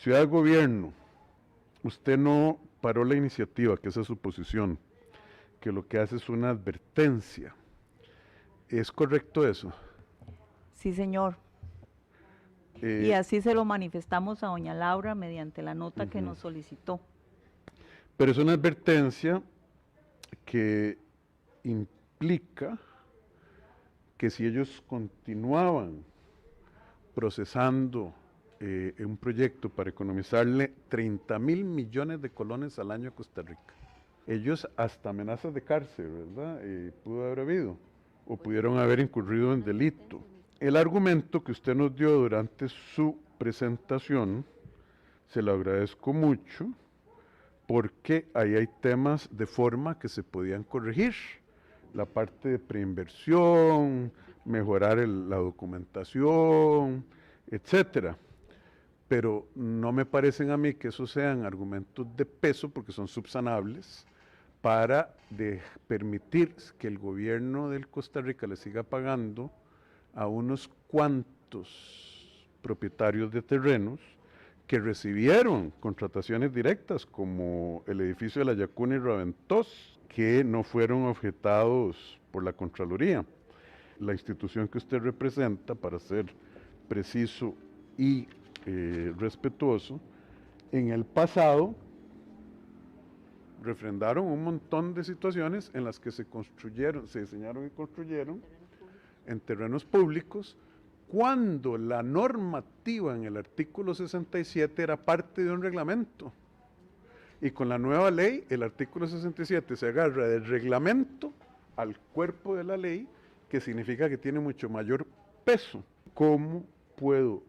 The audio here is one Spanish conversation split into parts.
Ciudad Gobierno, usted no paró la iniciativa, que esa es su posición, que lo que hace es una advertencia. ¿Es correcto eso? Sí, señor. Y así se lo manifestamos a doña Laura mediante la nota que nos solicitó. Pero es una advertencia que implica que si ellos continuaban procesando un proyecto para economizarle 30,000 millones de colones al año a Costa Rica, ellos hasta amenazas de cárcel, ¿verdad? Pudo haber habido, o pudieron haber incurrido en delito. El argumento que usted nos dio durante su presentación, se lo agradezco mucho, porque ahí hay temas de forma que se podían corregir. La parte de preinversión, mejorar la documentación, etcétera. Pero no me parecen a mí que esos sean argumentos de peso, porque son subsanables, para permitir que el gobierno de Costa Rica le siga pagando a unos cuantos propietarios de terrenos que recibieron contrataciones directas, como el edificio de la Yacuna y Raventós, que no fueron objetados por la Contraloría. La institución que usted representa, para ser preciso y respetuoso, en el pasado refrendaron un montón de situaciones en las que se diseñaron y construyeron en terrenos públicos, cuando la normativa en el artículo 67 era parte de un reglamento. Y con la nueva ley, el artículo 67 se agarra del reglamento al cuerpo de la ley, que significa que tiene mucho mayor peso. ¿Cómo puedo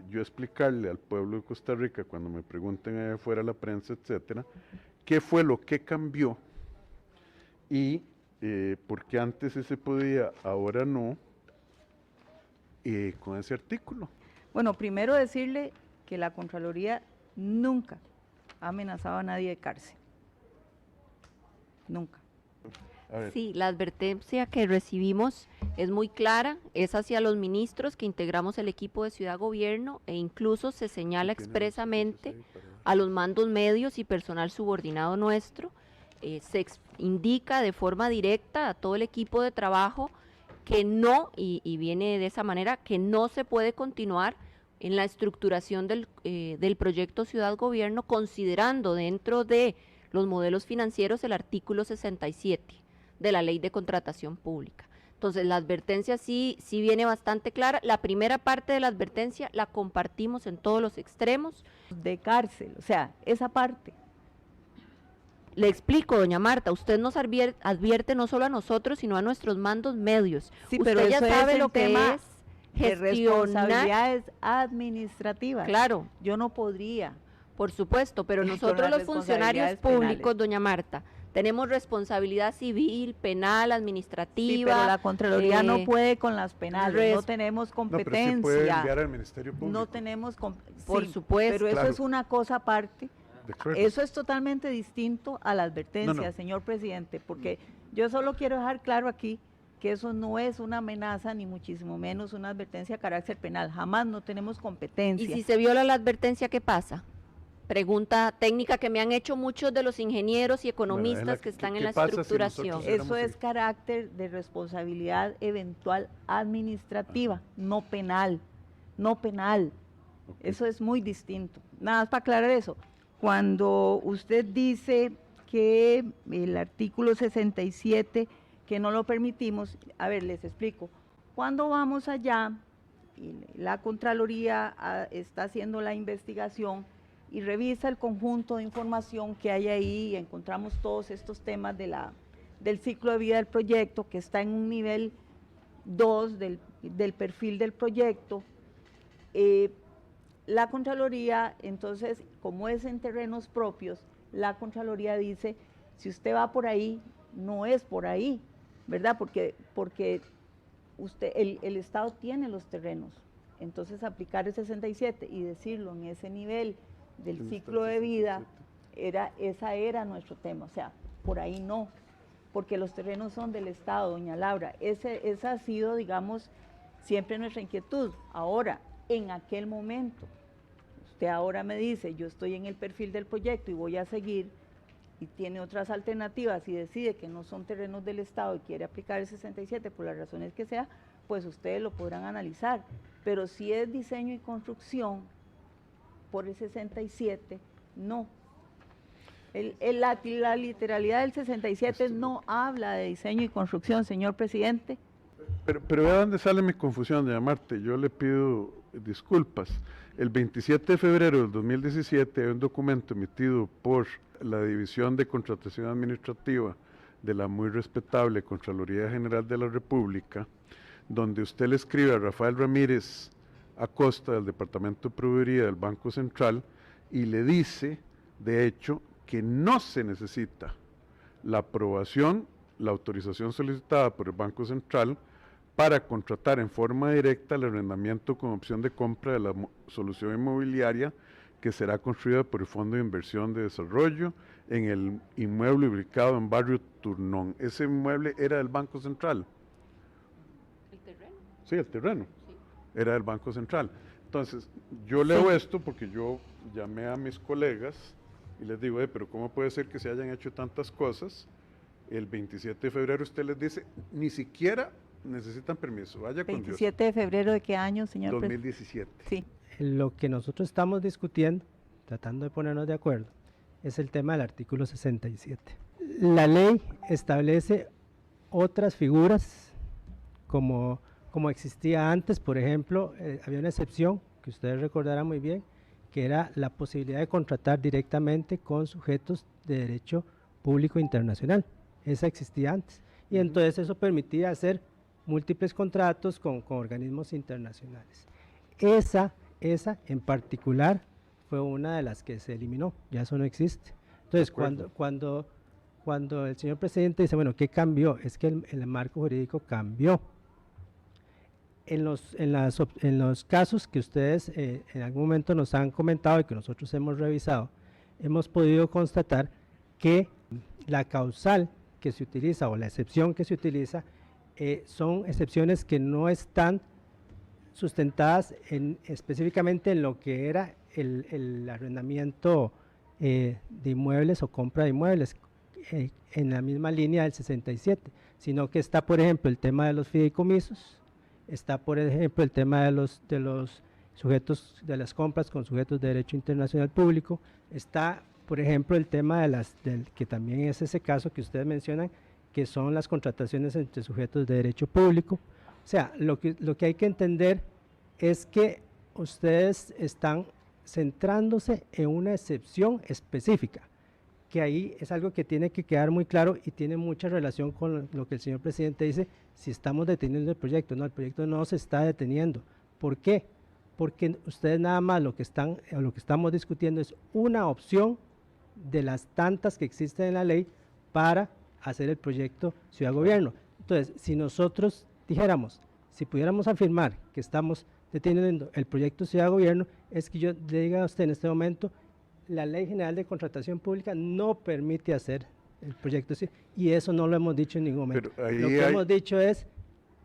yo explicarle al pueblo de Costa Rica, cuando me pregunten allá afuera la prensa, etcétera, qué fue lo que cambió y por qué antes sí se podía, ahora no, con ese artículo? Bueno, primero decirle que la Contraloría nunca ha amenazado a nadie de cárcel. Nunca. Sí, la advertencia que recibimos es muy clara, es hacia los ministros que integramos el equipo de Ciudad Gobierno, e incluso se señala expresamente a los mandos medios y personal subordinado nuestro. Se indica de forma directa a todo el equipo de trabajo que no, y viene de esa manera, que no se puede continuar en la estructuración del proyecto Ciudad Gobierno, considerando dentro de los modelos financieros el artículo 67 de la Ley de Contratación Pública. Entonces, la advertencia sí viene bastante clara. La primera parte de la advertencia la compartimos en todos los extremos. De cárcel, o sea, esa parte. Le explico, doña Marta, usted nos advierte no solo a nosotros, sino a nuestros mandos medios. Sí, usted pero ya eso sabe es lo que es de gestionar. responsabilidades administrativas. Claro. Yo no podría. Por supuesto, pero nosotros los funcionarios públicos, doña Marta, tenemos responsabilidad civil, penal, administrativa. Sí, pero la Contraloría no puede con las penales, no tenemos competencia. No, pero sí puede enviar al Ministerio Público. No tenemos por supuesto. Pero eso claro. es una cosa aparte. Eso es totalmente distinto a la advertencia, señor presidente, porque yo solo quiero dejar claro aquí que eso no es una amenaza, ni muchísimo menos una advertencia de carácter penal. Jamás, no tenemos competencia. ¿Y si se viola la advertencia, qué pasa? Pregunta técnica que me han hecho muchos de los ingenieros y economistas que están en la estructuración. Si eso es carácter de responsabilidad eventual administrativa, no penal, no penal. Eso es muy distinto. Nada más para aclarar eso. Cuando usted dice que el artículo 67, que no lo permitimos, a ver, les explico. Cuando vamos allá, y la Contraloría está haciendo la investigación y revisa el conjunto de información que hay ahí, y encontramos todos estos temas del ciclo de vida del proyecto, que está en un nivel 2 del perfil del proyecto. La Contraloría, entonces, como es en terrenos propios, la Contraloría dice, si usted va por ahí, no es por ahí, ¿verdad? Porque el Estado tiene los terrenos. Entonces, aplicar el 67 y decirlo en ese nivel del ciclo de vida, esa era nuestro tema. O sea, por ahí no, porque los terrenos son del Estado, doña Laura. Esa ha sido, digamos, siempre nuestra inquietud. Ahora, en aquel momento, usted ahora me dice, yo estoy en el perfil del proyecto y voy a seguir, y tiene otras alternativas y decide que no son terrenos del Estado y quiere aplicar el 67 por las razones que sea, pues ustedes lo podrán analizar. Pero si es diseño y construcción por el 67, no. La literalidad del 67 no habla de diseño y construcción, señor presidente. Pero vea dónde sale mi confusión, doña Marte. Yo le pido disculpas. El 27 de febrero del 2017 hay un documento emitido por la División de Contratación Administrativa de la muy respetable Contraloría General de la República, donde usted le escribe a Rafael Ramírez Acosta del Departamento de Proveeduría del Banco Central y le dice, de hecho, que no se necesita la aprobación, la autorización solicitada por el Banco Central para contratar en forma directa el arrendamiento con opción de compra de la solución inmobiliaria que será construida por el Fondo de Inversión de Desarrollo en el inmueble ubicado en Barrio Turnón. Ese inmueble era del Banco Central. ¿El terreno? Sí, el terreno. Sí. Era del Banco Central. Entonces, yo leo esto porque yo llamé a mis colegas y les digo, pero ¿cómo puede ser que se hayan hecho tantas cosas? El 27 de febrero usted les dice, ni siquiera necesitan permiso, vaya con Dios. 27 de febrero ¿de qué año, señor? 2017. Sí. Lo que nosotros estamos discutiendo, tratando de ponernos de acuerdo, es el tema del artículo 67. La ley establece otras figuras como existía antes. Por ejemplo, había una excepción que ustedes recordarán muy bien, que era la posibilidad de contratar directamente con sujetos de derecho público internacional. Esa existía antes. Y entonces eso permitía hacer múltiples contratos con organismos internacionales. Esa en particular fue una de las que se eliminó, ya eso no existe. Entonces, cuando el señor presidente dice, bueno, ¿qué cambió? Es que el marco jurídico cambió. En los casos que ustedes en algún momento nos han comentado y que nosotros hemos revisado, hemos podido constatar que la causal que se utiliza o la excepción que se utiliza son excepciones que no están sustentadas específicamente en lo que era el arrendamiento de inmuebles o compra de inmuebles en la misma línea del 67, sino que está, por ejemplo, el tema de los fideicomisos, está, por ejemplo, el tema de los sujetos de las compras con sujetos de derecho internacional público, está, por ejemplo, el tema que también es ese caso que ustedes mencionan, que son las contrataciones entre sujetos de derecho público. O sea, lo que hay que entender es que ustedes están centrándose en una excepción específica, que ahí es algo que tiene que quedar muy claro y tiene mucha relación con lo que el señor presidente dice, si estamos deteniendo el proyecto. No, el proyecto no se está deteniendo. ¿Por qué? Porque ustedes nada más lo que estamos discutiendo es una opción de las tantas que existen en la ley para hacer el proyecto Ciudad Gobierno. Entonces, si nosotros dijéramos, si pudiéramos afirmar que estamos deteniendo el proyecto Ciudad Gobierno, es que yo le diga a usted en este momento, la Ley General de Contratación Pública no permite hacer el proyecto, y eso no lo hemos dicho en ningún momento. Lo que hemos dicho es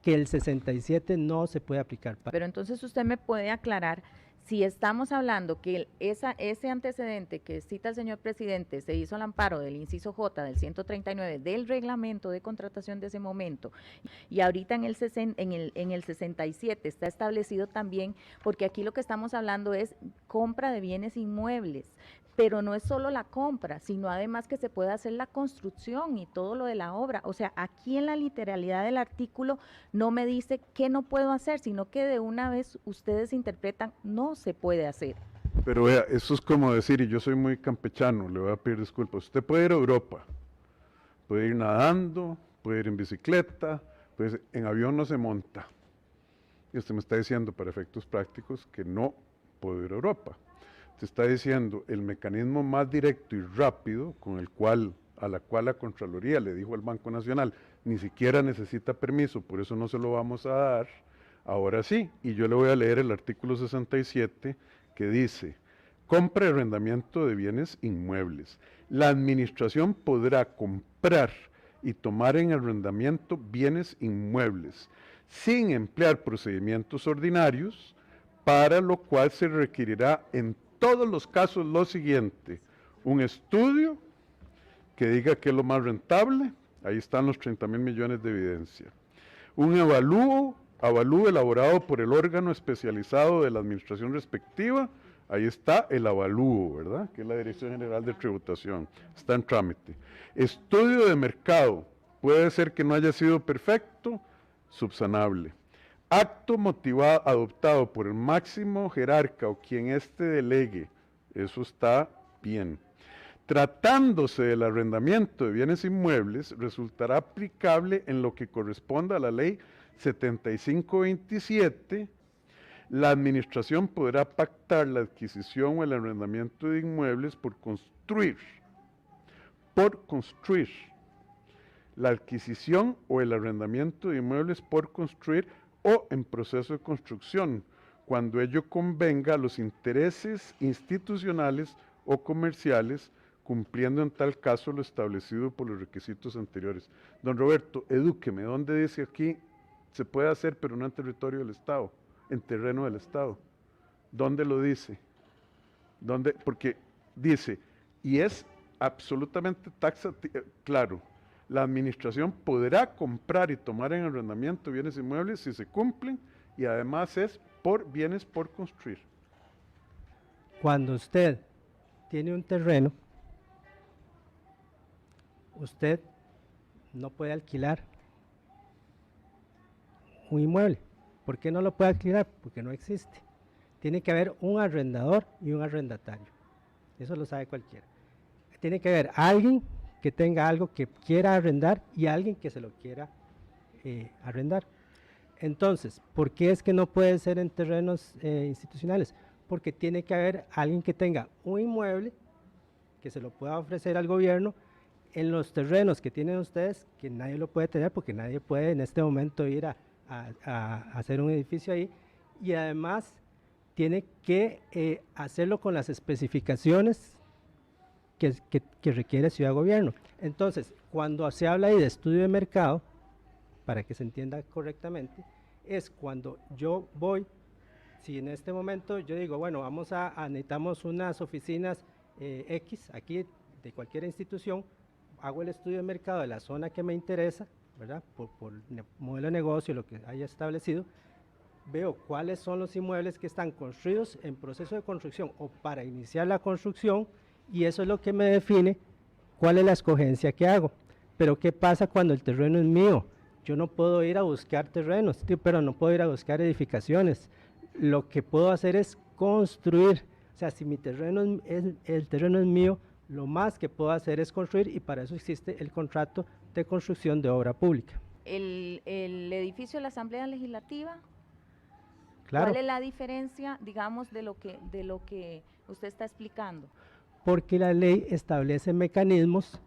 que el 67 no se puede aplicar. Pero entonces usted me puede aclarar, si estamos hablando que ese antecedente que cita el señor presidente se hizo al amparo del inciso J del 139 del reglamento de contratación de ese momento, y ahorita en el 67 está establecido también, porque aquí lo que estamos hablando es compra de bienes inmuebles, pero no es solo la compra, sino además que se puede hacer la construcción y todo lo de la obra. O sea, aquí en la literalidad del artículo no me dice qué no puedo hacer, sino que de una vez ustedes interpretan no se puede hacer. Pero vea, eso es como decir, y yo soy muy campechano, le voy a pedir disculpas, usted puede ir a Europa, puede ir nadando, puede ir en bicicleta, en avión no se monta. Y usted me está diciendo, para efectos prácticos, que no puedo ir a Europa. Te está diciendo el mecanismo más directo y rápido a la cual la Contraloría le dijo al Banco Nacional, ni siquiera necesita permiso, por eso no se lo vamos a dar, ahora sí. Y yo le voy a leer el artículo 67 que dice, compra y arrendamiento de bienes inmuebles. La administración podrá comprar y tomar en arrendamiento bienes inmuebles, sin emplear procedimientos ordinarios, para lo cual se requerirá en todos los casos lo siguiente: un estudio que diga que es lo más rentable, ahí están los 30,000 millones de evidencia. Un avalúo elaborado por el órgano especializado de la administración respectiva, ahí está el avalúo, ¿verdad? Que es la Dirección General de Tributación, está en trámite. Estudio de mercado, puede ser que no haya sido perfecto, subsanable. Acto motivado, adoptado por el máximo jerarca o quien éste delegue, eso está bien. Tratándose del arrendamiento de bienes inmuebles, resultará aplicable en lo que corresponda a la ley 7527. La administración podrá pactar la adquisición o el arrendamiento de inmuebles por construir, la adquisición o el arrendamiento de inmuebles por construir o en proceso de construcción, cuando ello convenga a los intereses institucionales o comerciales, cumpliendo en tal caso lo establecido por los requisitos anteriores. Don Roberto, edúqueme, ¿dónde dice aquí se puede hacer pero no en territorio del Estado, en terreno del Estado? ¿Dónde lo dice? ¿Dónde? Porque dice, y es absolutamente claro, la administración podrá comprar y tomar en arrendamiento bienes inmuebles si se cumplen, y además es por bienes por construir. Cuando usted tiene un terreno, usted no puede alquilar un inmueble. ¿Por qué no lo puede alquilar? Porque no existe. Tiene que haber un arrendador y un arrendatario. Eso lo sabe cualquiera. Tiene que haber alguien que tenga algo que quiera arrendar y alguien que se lo quiera arrendar. Entonces, ¿por qué es que no puede ser en terrenos institucionales? Porque tiene que haber alguien que tenga un inmueble que se lo pueda ofrecer al gobierno en los terrenos que tienen ustedes, que nadie lo puede tener porque nadie puede en este momento ir a hacer un edificio ahí, y además tiene que hacerlo con las especificaciones que requiere Ciudad Gobierno. Entonces, cuando se habla ahí de estudio de mercado, para que se entienda correctamente, es cuando yo voy, si en este momento yo digo, bueno, necesitamos unas oficinas X aquí de cualquier institución, hago el estudio de mercado de la zona que me interesa, ¿verdad? Por modelo de negocio, lo que haya establecido, veo cuáles son los inmuebles que están construidos en proceso de construcción o para iniciar la construcción, y eso es lo que me define cuál es la escogencia que hago. Pero ¿qué pasa cuando el terreno es mío? Yo no puedo ir a buscar terrenos, pero no puedo ir a buscar edificaciones. Lo que puedo hacer es construir. O sea, si mi terreno el terreno es mío, lo más que puedo hacer es construir, y para eso existe el contrato de construcción de obra pública. El edificio de la Asamblea Legislativa, Claro. ¿cuál es la diferencia, digamos, de lo que usted está explicando? Porque la ley establece mecanismos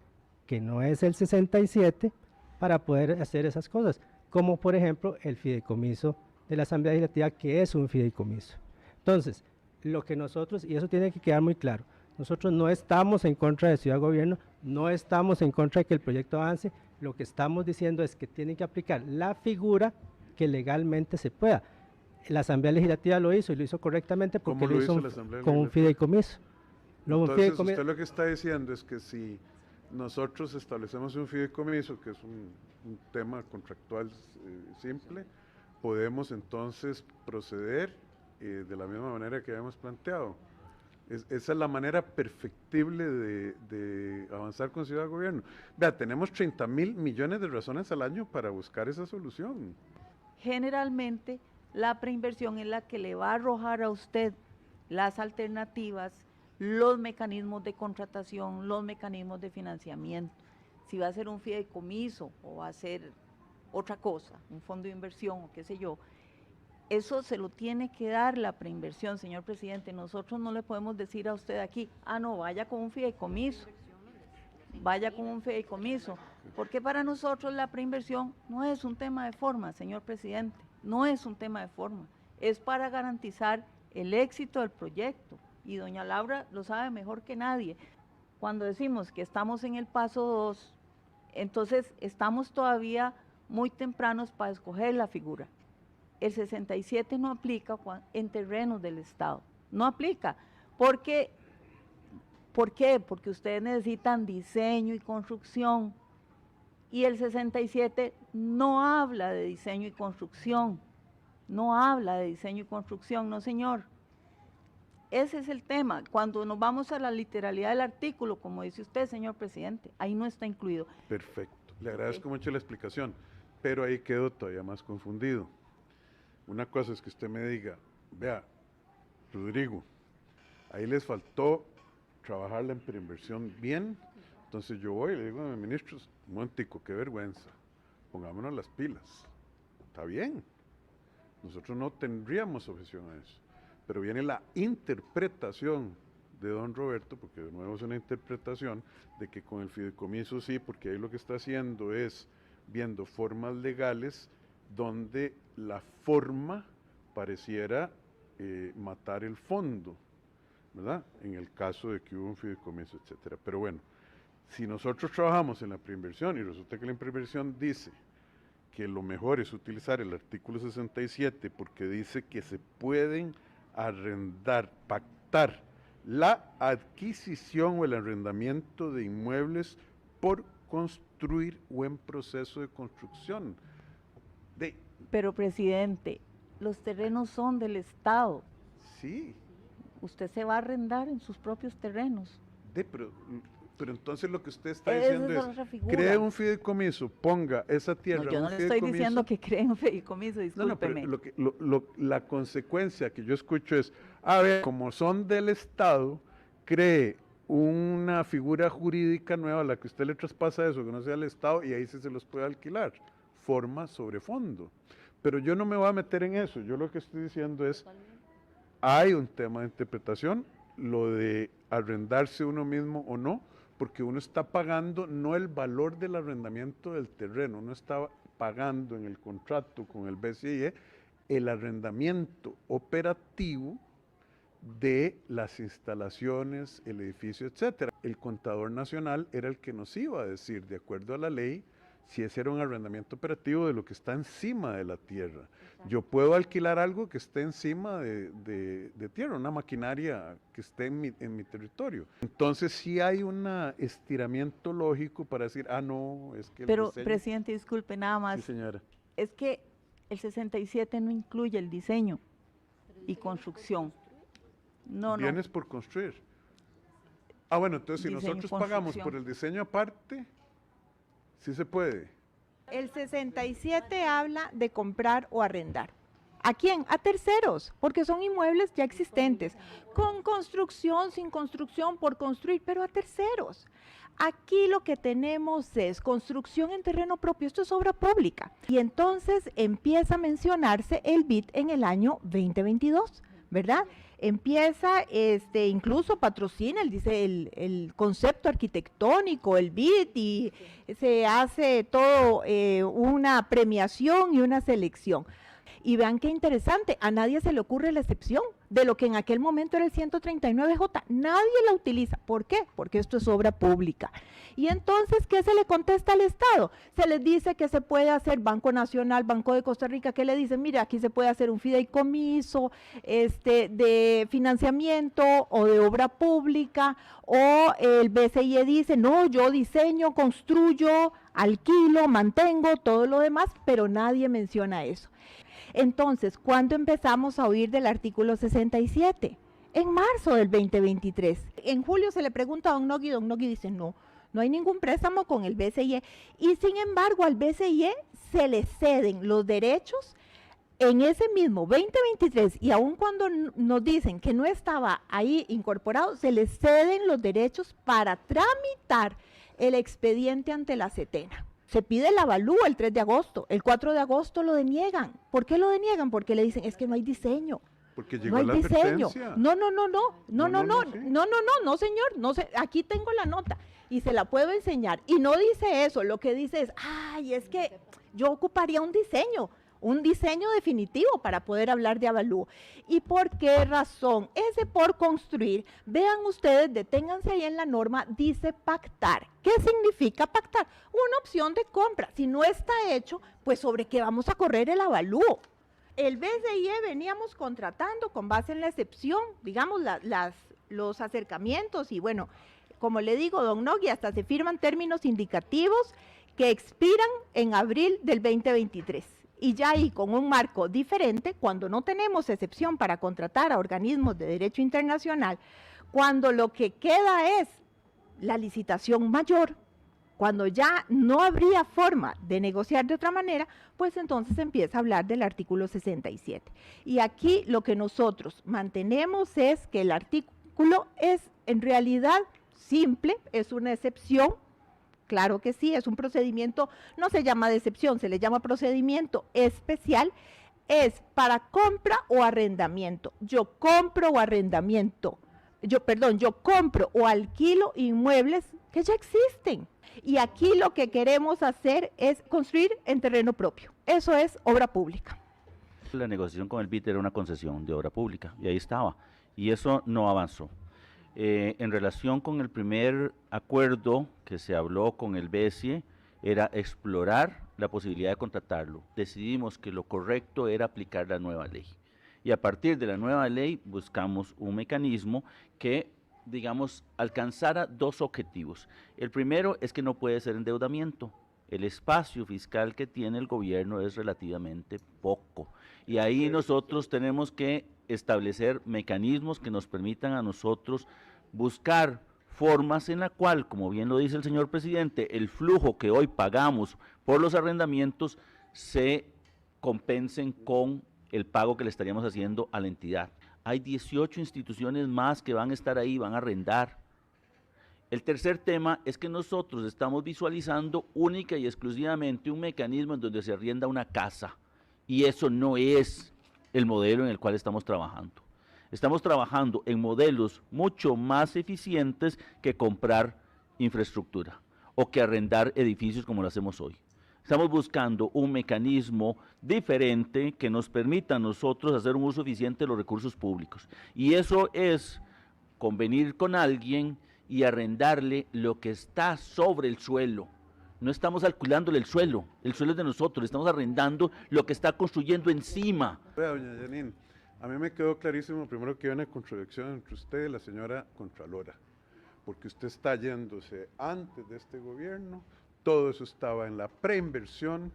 que no es el 67 para poder hacer esas cosas, como por ejemplo el fideicomiso de la Asamblea Legislativa, que es un fideicomiso. Entonces, lo que nosotros, y eso tiene que quedar muy claro, nosotros no estamos en contra de Ciudad Gobierno, no estamos en contra de que el proyecto avance, lo que estamos diciendo es que tienen que aplicar la figura que legalmente se pueda. La Asamblea Legislativa lo hizo y lo hizo correctamente porque lo hizo con un fideicomiso. Entonces, usted lo que está diciendo es que si nosotros establecemos un fideicomiso, que es un tema contractual simple, podemos entonces proceder de la misma manera que habíamos planteado. Esa es la manera perfectible de avanzar con Ciudad Gobierno. Vea, tenemos 30,000 millones de razones al año para buscar esa solución. Generalmente, la preinversión es la que le va a arrojar a usted las alternativas, los mecanismos de contratación, los mecanismos de financiamiento. Si va a ser un fideicomiso o va a ser otra cosa, un fondo de inversión o qué sé yo, eso se lo tiene que dar la preinversión, señor presidente. Nosotros no le podemos decir a usted aquí, no, vaya con un fideicomiso, porque para nosotros la preinversión no es un tema de forma, señor presidente, no es un tema de forma, es para garantizar el éxito del proyecto, y doña Laura lo sabe mejor que nadie. Cuando decimos que estamos en el paso 2, entonces estamos todavía muy tempranos para escoger la figura. El 67 no aplica en terrenos del Estado, no aplica, Porque, ¿por qué? Porque ustedes necesitan diseño y construcción. Y el 67 no habla de diseño y construcción. No habla de diseño y construcción, no señor. Ese es el tema. Cuando nos vamos a la literalidad del artículo, como dice usted, señor presidente, ahí no está incluido. Perfecto. Le agradezco mucho la explicación, pero ahí quedo todavía más confundido. Una cosa es que usted me diga, vea, Rodrigo, ahí les faltó trabajar la preinversión bien, entonces yo voy y le digo a mis ministros, un momentico, qué vergüenza, pongámonos las pilas. Está bien, nosotros no tendríamos objeción a eso, pero viene la interpretación de don Roberto, porque de nuevo es una interpretación de que con el fideicomiso sí, porque ahí lo que está haciendo es viendo formas legales donde la forma pareciera matar el fondo, ¿verdad? En el caso de que hubo un fideicomiso, etcétera. Pero bueno, si nosotros trabajamos en la preinversión y resulta que la preinversión dice que lo mejor es utilizar el artículo 67 porque dice que se pueden arrendar, pactar la adquisición o el arrendamiento de inmuebles por construir o en proceso de construcción. Pero, presidente, los terrenos son del Estado. Sí. Usted se va a arrendar en sus propios terrenos. Pero entonces lo que usted está diciendo es, cree un fideicomiso, ponga esa tierra. No, yo no le estoy diciendo que cree un fideicomiso, discúlpeme. No, pero la consecuencia que yo escucho es, a ver, como son del Estado, cree una figura jurídica nueva a la que usted le traspasa eso, que no sea el Estado, y ahí sí se los puede alquilar, forma sobre fondo. Pero yo no me voy a meter en eso, yo lo que estoy diciendo es, hay un tema de interpretación, lo de arrendarse uno mismo o no, porque uno está pagando no el valor del arrendamiento del terreno, uno está pagando en el contrato con el BCIE el arrendamiento operativo de las instalaciones, el edificio, etcétera. El contador nacional era el que nos iba a decir, de acuerdo a la ley, si ese era un arrendamiento operativo de lo que está encima de la tierra. Exacto. Yo puedo alquilar algo que esté encima de tierra, una maquinaria que esté en mi territorio. Entonces sí hay un estiramiento lógico para decir, no, es que... Pero, presidente, disculpe, nada más. Sí, señora. Es que el 67 no incluye el diseño y construcción. No. Bienes por construir. Bueno, entonces si nosotros pagamos por el diseño aparte... Sí se puede. El 67 habla de comprar o arrendar. ¿A quién? A terceros, porque son inmuebles ya existentes, con construcción, sin construcción, por construir, pero a terceros. Aquí lo que tenemos es construcción en terreno propio, esto es obra pública. Y entonces empieza a mencionarse el BID en el año 2022, ¿verdad? Empieza, incluso patrocina, dice el concepto arquitectónico, el BID, y se hace todo una premiación y una selección. Y vean qué interesante, a nadie se le ocurre la excepción de lo que en aquel momento era el 139J. Nadie la utiliza. ¿Por qué? Porque esto es obra pública. Y entonces, ¿qué se le contesta al Estado? Se les dice que se puede hacer Banco Nacional, Banco de Costa Rica, que le dicen, mire, aquí se puede hacer un fideicomiso de financiamiento o de obra pública, o el BCIE dice, no, yo diseño, construyo, alquilo, mantengo, todo lo demás, pero nadie menciona eso. Entonces, ¿cuándo empezamos a oír del artículo 67? En marzo del 2023. En julio se le pregunta a don Nogui dice, no hay ningún préstamo con el BCIE. Y sin embargo, al BCIE se le ceden los derechos en ese mismo 2023, y aun cuando nos dicen que no estaba ahí incorporado, se le ceden los derechos para tramitar el expediente ante la SETENA. Se pide el avalúo el 3 de agosto, el 4 de agosto lo deniegan. ¿Por qué lo deniegan? Porque le dicen, es que no hay diseño. Porque llegó no hay la diseño. advertencia. No, señor, no sé, aquí tengo la nota y se la puedo enseñar. Y no dice eso, lo que dice es, es que yo ocuparía un diseño definitivo para poder hablar de avalúo. ¿Y por qué razón? Ese por construir, vean ustedes, deténganse ahí en la norma, dice pactar. ¿Qué significa pactar? Una opción de compra. Si no está hecho, pues ¿sobre qué vamos a correr el avalúo? El BCIE veníamos contratando con base en la excepción, digamos, los acercamientos y bueno, como le digo, don Nogui, hasta se firman términos indicativos que expiran en abril del 2023. Y ya ahí con un marco diferente, cuando no tenemos excepción para contratar a organismos de derecho internacional, cuando lo que queda es la licitación mayor, cuando ya no habría forma de negociar de otra manera, pues entonces empieza a hablar del artículo 67. Y aquí lo que nosotros mantenemos es que el artículo es en realidad simple, es una excepción. Claro que sí, es un procedimiento, no se llama de excepción, se le llama procedimiento especial, es para compra o arrendamiento. Yo compro o alquilo inmuebles que ya existen. Y aquí lo que queremos hacer es construir en terreno propio. Eso es obra pública. La negociación con el BID era una concesión de obra pública, y ahí estaba, y eso no avanzó. En relación con el primer acuerdo que se habló con el BESIE, era explorar la posibilidad de contratarlo. Decidimos que lo correcto era aplicar la nueva ley. Y a partir de la nueva ley buscamos un mecanismo que, digamos, alcanzara dos objetivos. El primero es que no puede ser endeudamiento. El espacio fiscal que tiene el gobierno es relativamente poco. Y ahí nosotros tenemos que establecer mecanismos que nos permitan a nosotros buscar formas en la cual, como bien lo dice el señor presidente, el flujo que hoy pagamos por los arrendamientos se compensen con el pago que le estaríamos haciendo a la entidad. Hay 18 instituciones más que van a estar ahí, van a arrendar. El tercer tema es que nosotros estamos visualizando única y exclusivamente un mecanismo en donde se arrienda una casa, y eso no es el modelo en el cual estamos trabajando. Estamos trabajando en modelos mucho más eficientes que comprar infraestructura o que arrendar edificios como lo hacemos hoy. Estamos buscando un mecanismo diferente que nos permita a nosotros hacer un uso eficiente de los recursos públicos. Y eso es convenir con alguien y arrendarle lo que está sobre el suelo. No estamos alquilándole el suelo es de nosotros, estamos arrendando lo que está construyendo encima. Vea, doña Janine, a mí me quedó clarísimo primero que hay una contradicción entre usted y la señora Contralora, porque usted está yéndose antes de este gobierno, todo eso estaba en la preinversión,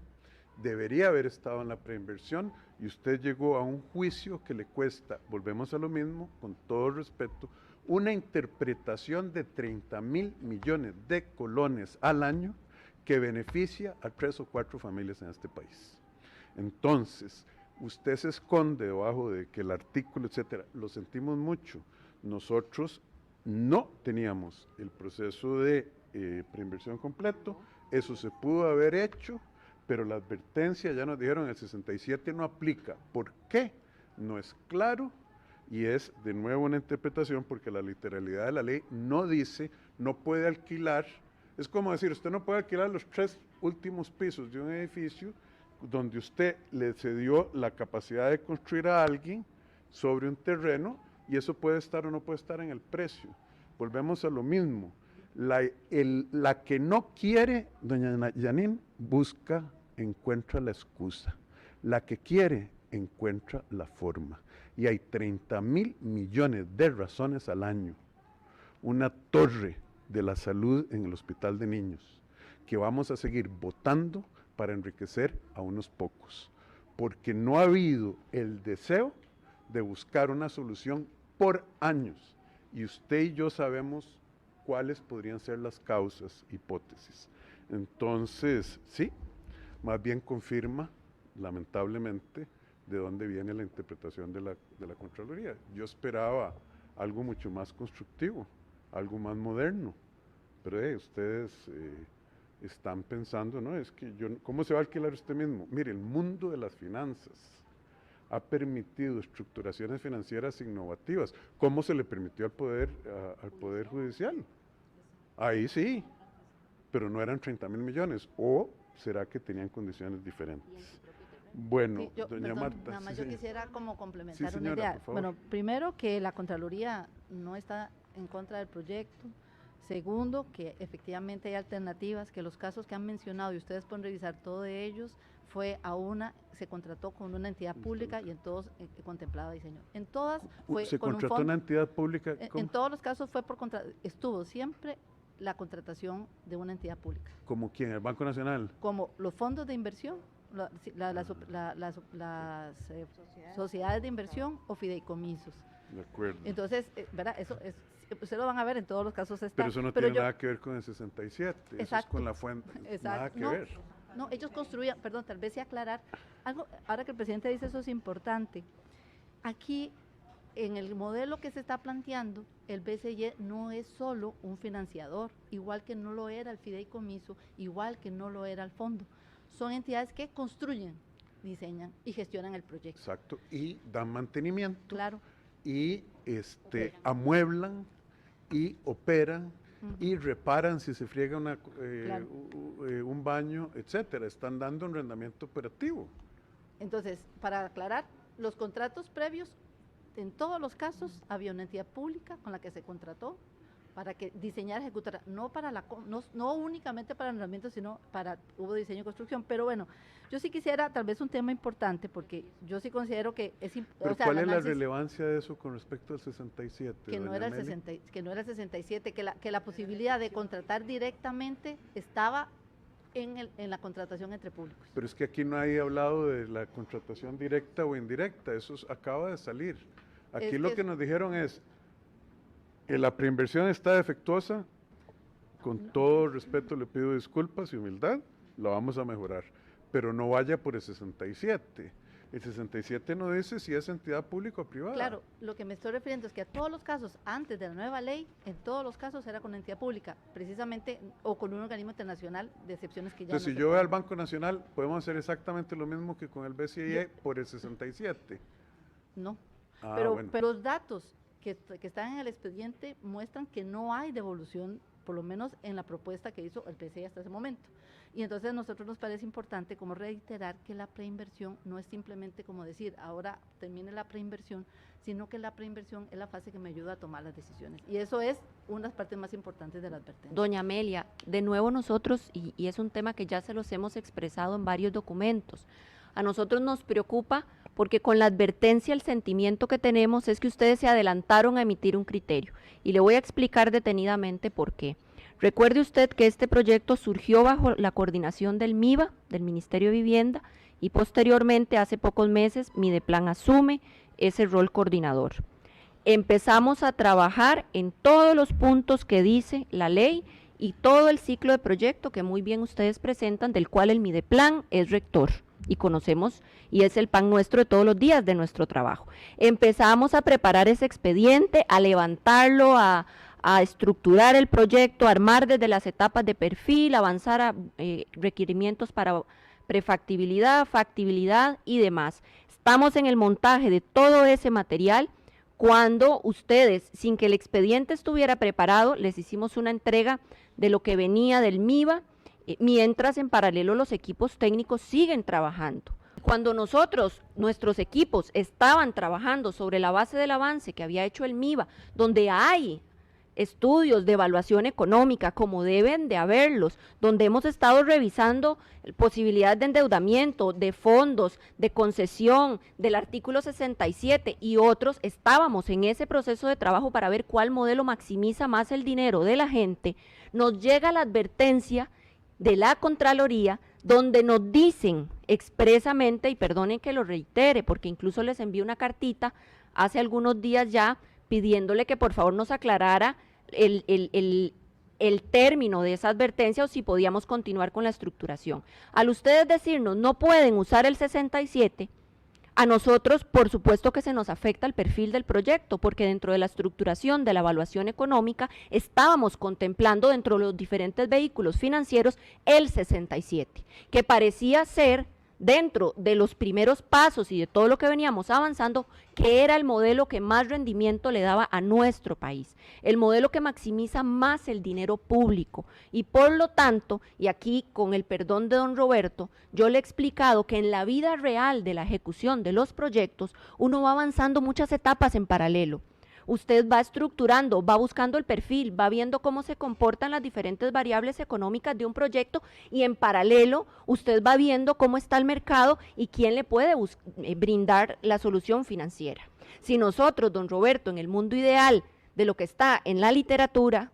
debería haber estado en la preinversión, y usted llegó a un juicio que le cuesta, volvemos a lo mismo, con todo respeto, una interpretación de 30,000 millones de colones al año que beneficia a 3 o 4 familias en este país. Entonces, usted se esconde debajo de que el artículo, etcétera, lo sentimos mucho. Nosotros no teníamos el proceso de preinversión completo, eso se pudo haber hecho, pero la advertencia, ya nos dijeron, el 67 no aplica. ¿Por qué? No es claro, y es de nuevo una interpretación, porque la literalidad de la ley no dice, no puede alquilar. Es como decir, usted no puede alquilar los 3 últimos pisos de un edificio donde usted le cedió la capacidad de construir a alguien sobre un terreno, y eso puede estar o no puede estar en el precio. Volvemos a lo mismo. La que no quiere, doña Janine, encuentra la excusa. La que quiere, encuentra la forma. Y hay 30,000 millones de razones al año. Una torre de la salud en el hospital de niños, que vamos a seguir votando para enriquecer a unos pocos, porque no ha habido el deseo de buscar una solución por años, y usted y yo sabemos cuáles podrían ser las causas, hipótesis. Entonces, sí, más bien confirma, lamentablemente, de dónde viene la interpretación de la Contraloría. Yo esperaba algo mucho más constructivo, algo más moderno, pero ustedes están pensando, ¿no? Es que ¿cómo se va a alquilar usted mismo? Mire, el mundo de las finanzas ha permitido estructuraciones financieras innovativas. ¿Cómo se le permitió al Poder Judicial? Ahí sí, pero no eran 30,000 millones, ¿o será que tenían condiciones diferentes? Bueno, sí, doña Marta. Nada más sí, yo quisiera como complementar sí, una señora, idea. por favor. Bueno, primero que la Contraloría no está en contra del proyecto, Segundo, que efectivamente hay alternativas, que los casos que han mencionado, y ustedes pueden revisar todo de ellos, se contrató con una entidad pública y en todos contemplaba diseño. En todas fue ¿Se con un contrató fondo. una entidad pública? En todos los casos fue estuvo siempre la contratación de una entidad pública. ¿Como quién? ¿El Banco Nacional? Como los fondos de inversión, sociedades de inversión o fideicomisos. De acuerdo. Entonces, ¿verdad? Eso es, ustedes lo van a ver, en todos los casos está. Pero eso no tiene nada que ver con el 67, eso es Exacto. con la fuente, Exacto. nada que No, ver. No, ellos construían, perdón, tal vez sí aclarar, algo, ahora que el presidente dice eso es importante. Aquí, en el modelo que se está planteando, el BCE no es solo un financiador, igual que no lo era el fideicomiso, igual que no lo era el fondo. Son entidades que construyen, diseñan y gestionan el proyecto. Exacto, y dan mantenimiento. Claro. Y amueblan y operan y reparan si se friega un baño, etcétera. Están dando un arrendamiento operativo. Entonces, para aclarar, los contratos previos, en todos los casos, había una entidad pública con la que se contrató para que diseñara, ejecutara, no únicamente para arrendamiento, sino hubo diseño y construcción. Pero bueno, yo sí quisiera, tal vez un tema importante, porque yo sí considero que es importante. ¿Pero cuál es la relevancia de eso con respecto al 67? Que no era el 67, que la posibilidad de contratar directamente estaba en la contratación entre públicos. Pero es que aquí no hay hablado de la contratación directa o indirecta, eso acaba de salir. Aquí lo que nos dijeron es que la preinversión está defectuosa, con todo respeto le pido disculpas y humildad, la vamos a mejorar, pero no vaya por el 67. El 67 no dice si es entidad pública o privada. Claro, lo que me estoy refiriendo es que a todos los casos, antes de la nueva ley, en todos los casos era con entidad pública, precisamente, o con un organismo internacional, de excepciones que ya Entonces, si yo voy al Banco Nacional, ¿podemos hacer exactamente lo mismo que con el BCE por el 67? No, Bueno. pero los datos que están en el expediente muestran que no hay devolución, por lo menos en la propuesta que hizo el BCE hasta ese momento. Y entonces a nosotros nos parece importante como reiterar que la preinversión no es simplemente como decir, ahora termine la preinversión, sino que la preinversión es la fase que me ayuda a tomar las decisiones. Y eso es una de las partes más importantes de la advertencia. Doña Amelia, de nuevo nosotros, y es un tema que ya se los hemos expresado en varios documentos, a nosotros nos preocupa porque con la advertencia el sentimiento que tenemos es que ustedes se adelantaron a emitir un criterio. Y le voy a explicar detenidamente por qué. Recuerde usted que este proyecto surgió bajo la coordinación del MIVA, del Ministerio de Vivienda, y posteriormente, hace pocos meses, Mideplan asume ese rol coordinador. Empezamos a trabajar en todos los puntos que dice la ley y todo el ciclo de proyecto que muy bien ustedes presentan, del cual el Mideplan es rector y conocemos, y es el pan nuestro de todos los días de nuestro trabajo. Empezamos a preparar ese expediente, a levantarlo, a estructurar el proyecto, a armar desde las etapas de perfil, avanzar a requerimientos para prefactibilidad, factibilidad y demás. Estamos en el montaje de todo ese material. Cuando ustedes, sin que el expediente estuviera preparado, les hicimos una entrega de lo que venía del MIVA, mientras en paralelo los equipos técnicos siguen trabajando. Cuando nuestros equipos estaban trabajando sobre la base del avance que había hecho el MIVA, donde hay estudios de evaluación económica, como deben de haberlos, donde hemos estado revisando posibilidades de endeudamiento, de fondos, de concesión, del artículo 67 y otros, estábamos en ese proceso de trabajo para ver cuál modelo maximiza más el dinero de la gente. Nos llega la advertencia de la Contraloría, donde nos dicen expresamente, y perdonen que lo reitere, porque incluso les envié una cartita hace algunos días ya, pidiéndole que por favor nos aclarara el término de esa advertencia o si podíamos continuar con la estructuración. Al ustedes decirnos no pueden usar el 67, a nosotros por supuesto que se nos afecta el perfil del proyecto, porque dentro de la estructuración de la evaluación económica estábamos contemplando dentro de los diferentes vehículos financieros el 67, que parecía ser dentro de los primeros pasos y de todo lo que veníamos avanzando, que era el modelo que más rendimiento le daba a nuestro país, el modelo que maximiza más el dinero público. Y por lo tanto, y aquí con el perdón de don Roberto, yo le he explicado que en la vida real de la ejecución de los proyectos, uno va avanzando muchas etapas en paralelo. Usted va estructurando, va buscando el perfil, va viendo cómo se comportan las diferentes variables económicas de un proyecto y en paralelo usted va viendo cómo está el mercado y quién le puede brindar la solución financiera. Si nosotros, don Roberto, en el mundo ideal de lo que está en la literatura,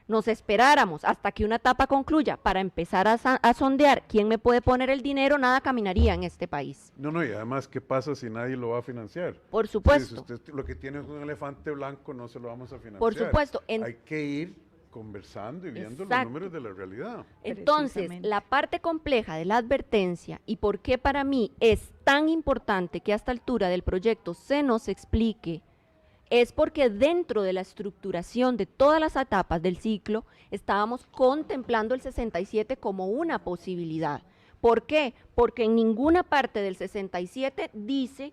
nos esperáramos hasta que una etapa concluya para empezar a sondear quién me puede poner el dinero, nada caminaría en este país. No, y además, ¿qué pasa si nadie lo va a financiar? Por supuesto. Si usted lo que tiene es un elefante blanco, no se lo vamos a financiar. Por supuesto. Hay que ir conversando y viendo Exacto. los números de la realidad. Entonces, la parte compleja de la advertencia y por qué para mí es tan importante que a esta altura del proyecto se nos explique, es porque dentro de la estructuración de todas las etapas del ciclo estábamos contemplando el 67 como una posibilidad. ¿Por qué? Porque en ninguna parte del 67 dice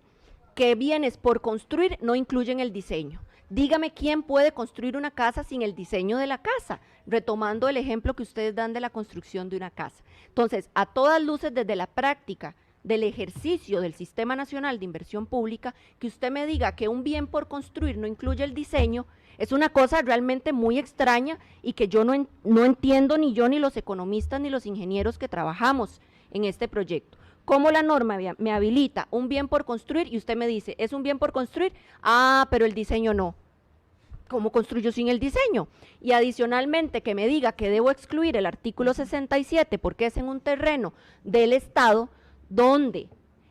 que bienes por construir no incluyen el diseño. Dígame quién puede construir una casa sin el diseño de la casa, retomando el ejemplo que ustedes dan de la construcción de una casa. Entonces, a todas luces, desde la práctica del ejercicio del Sistema Nacional de Inversión Pública, que usted me diga que un bien por construir no incluye el diseño, es una cosa realmente muy extraña y que yo no entiendo ni yo, ni los economistas, ni los ingenieros que trabajamos en este proyecto. ¿Cómo la norma me habilita un bien por construir y usted me dice, es un bien por construir? Ah, pero el diseño no. ¿Cómo construyo sin el diseño? Y adicionalmente que me diga que debo excluir el artículo 67 porque es en un terreno del Estado, donde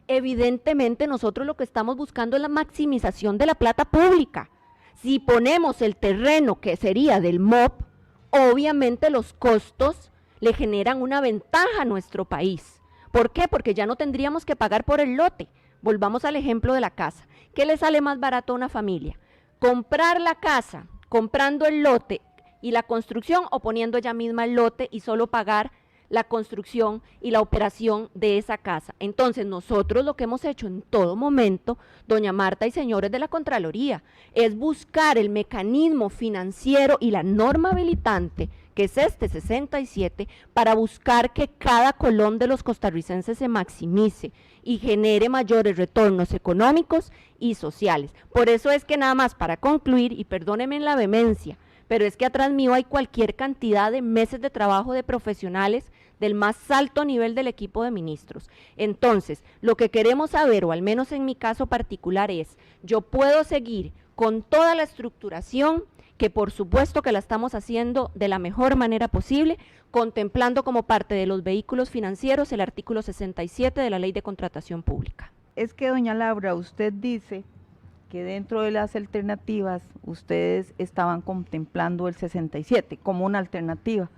evidentemente nosotros lo que estamos buscando es la maximización de la plata pública. Si ponemos el terreno que sería del MOP, obviamente los costos le generan una ventaja a nuestro país. ¿Por qué? Porque ya no tendríamos que pagar por el lote. Volvamos al ejemplo de la casa. ¿Qué le sale más barato a una familia? ¿Comprar la casa, comprando el lote y la construcción, o poniendo ella misma el lote y solo pagar la construcción y la operación de esa casa? Entonces nosotros lo que hemos hecho en todo momento, doña Marta y señores de la Contraloría, es buscar el mecanismo financiero y la norma habilitante, que es este 67, para buscar que cada colón de los costarricenses se maximice y genere mayores retornos económicos y sociales. Por eso es que nada más para concluir, y perdónenme en la vehemencia, pero es que atrás mío hay cualquier cantidad de meses de trabajo de profesionales del más alto nivel del equipo de ministros. Entonces, lo que queremos saber, o al menos en mi caso particular, es, yo puedo seguir con toda la estructuración, que por supuesto que la estamos haciendo de la mejor manera posible, contemplando como parte de los vehículos financieros el artículo 67 de la Ley de Contratación Pública. Es que, doña Laura, usted dice que dentro de las alternativas ustedes estaban contemplando el 67 como una alternativa,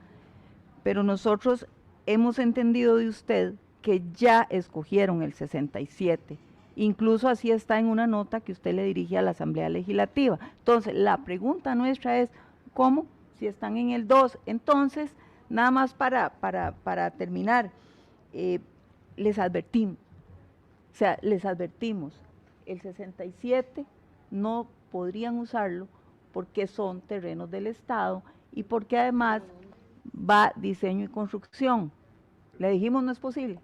pero nosotros hemos entendido de usted que ya escogieron el 67, incluso así está en una nota que usted le dirige a la Asamblea Legislativa. Entonces, la pregunta nuestra es, ¿cómo? Si están en el 2, entonces, nada más para terminar, les advertimos, el 67 no podrían usarlo porque son terrenos del Estado y porque además va diseño y construcción. Le dijimos no es posible,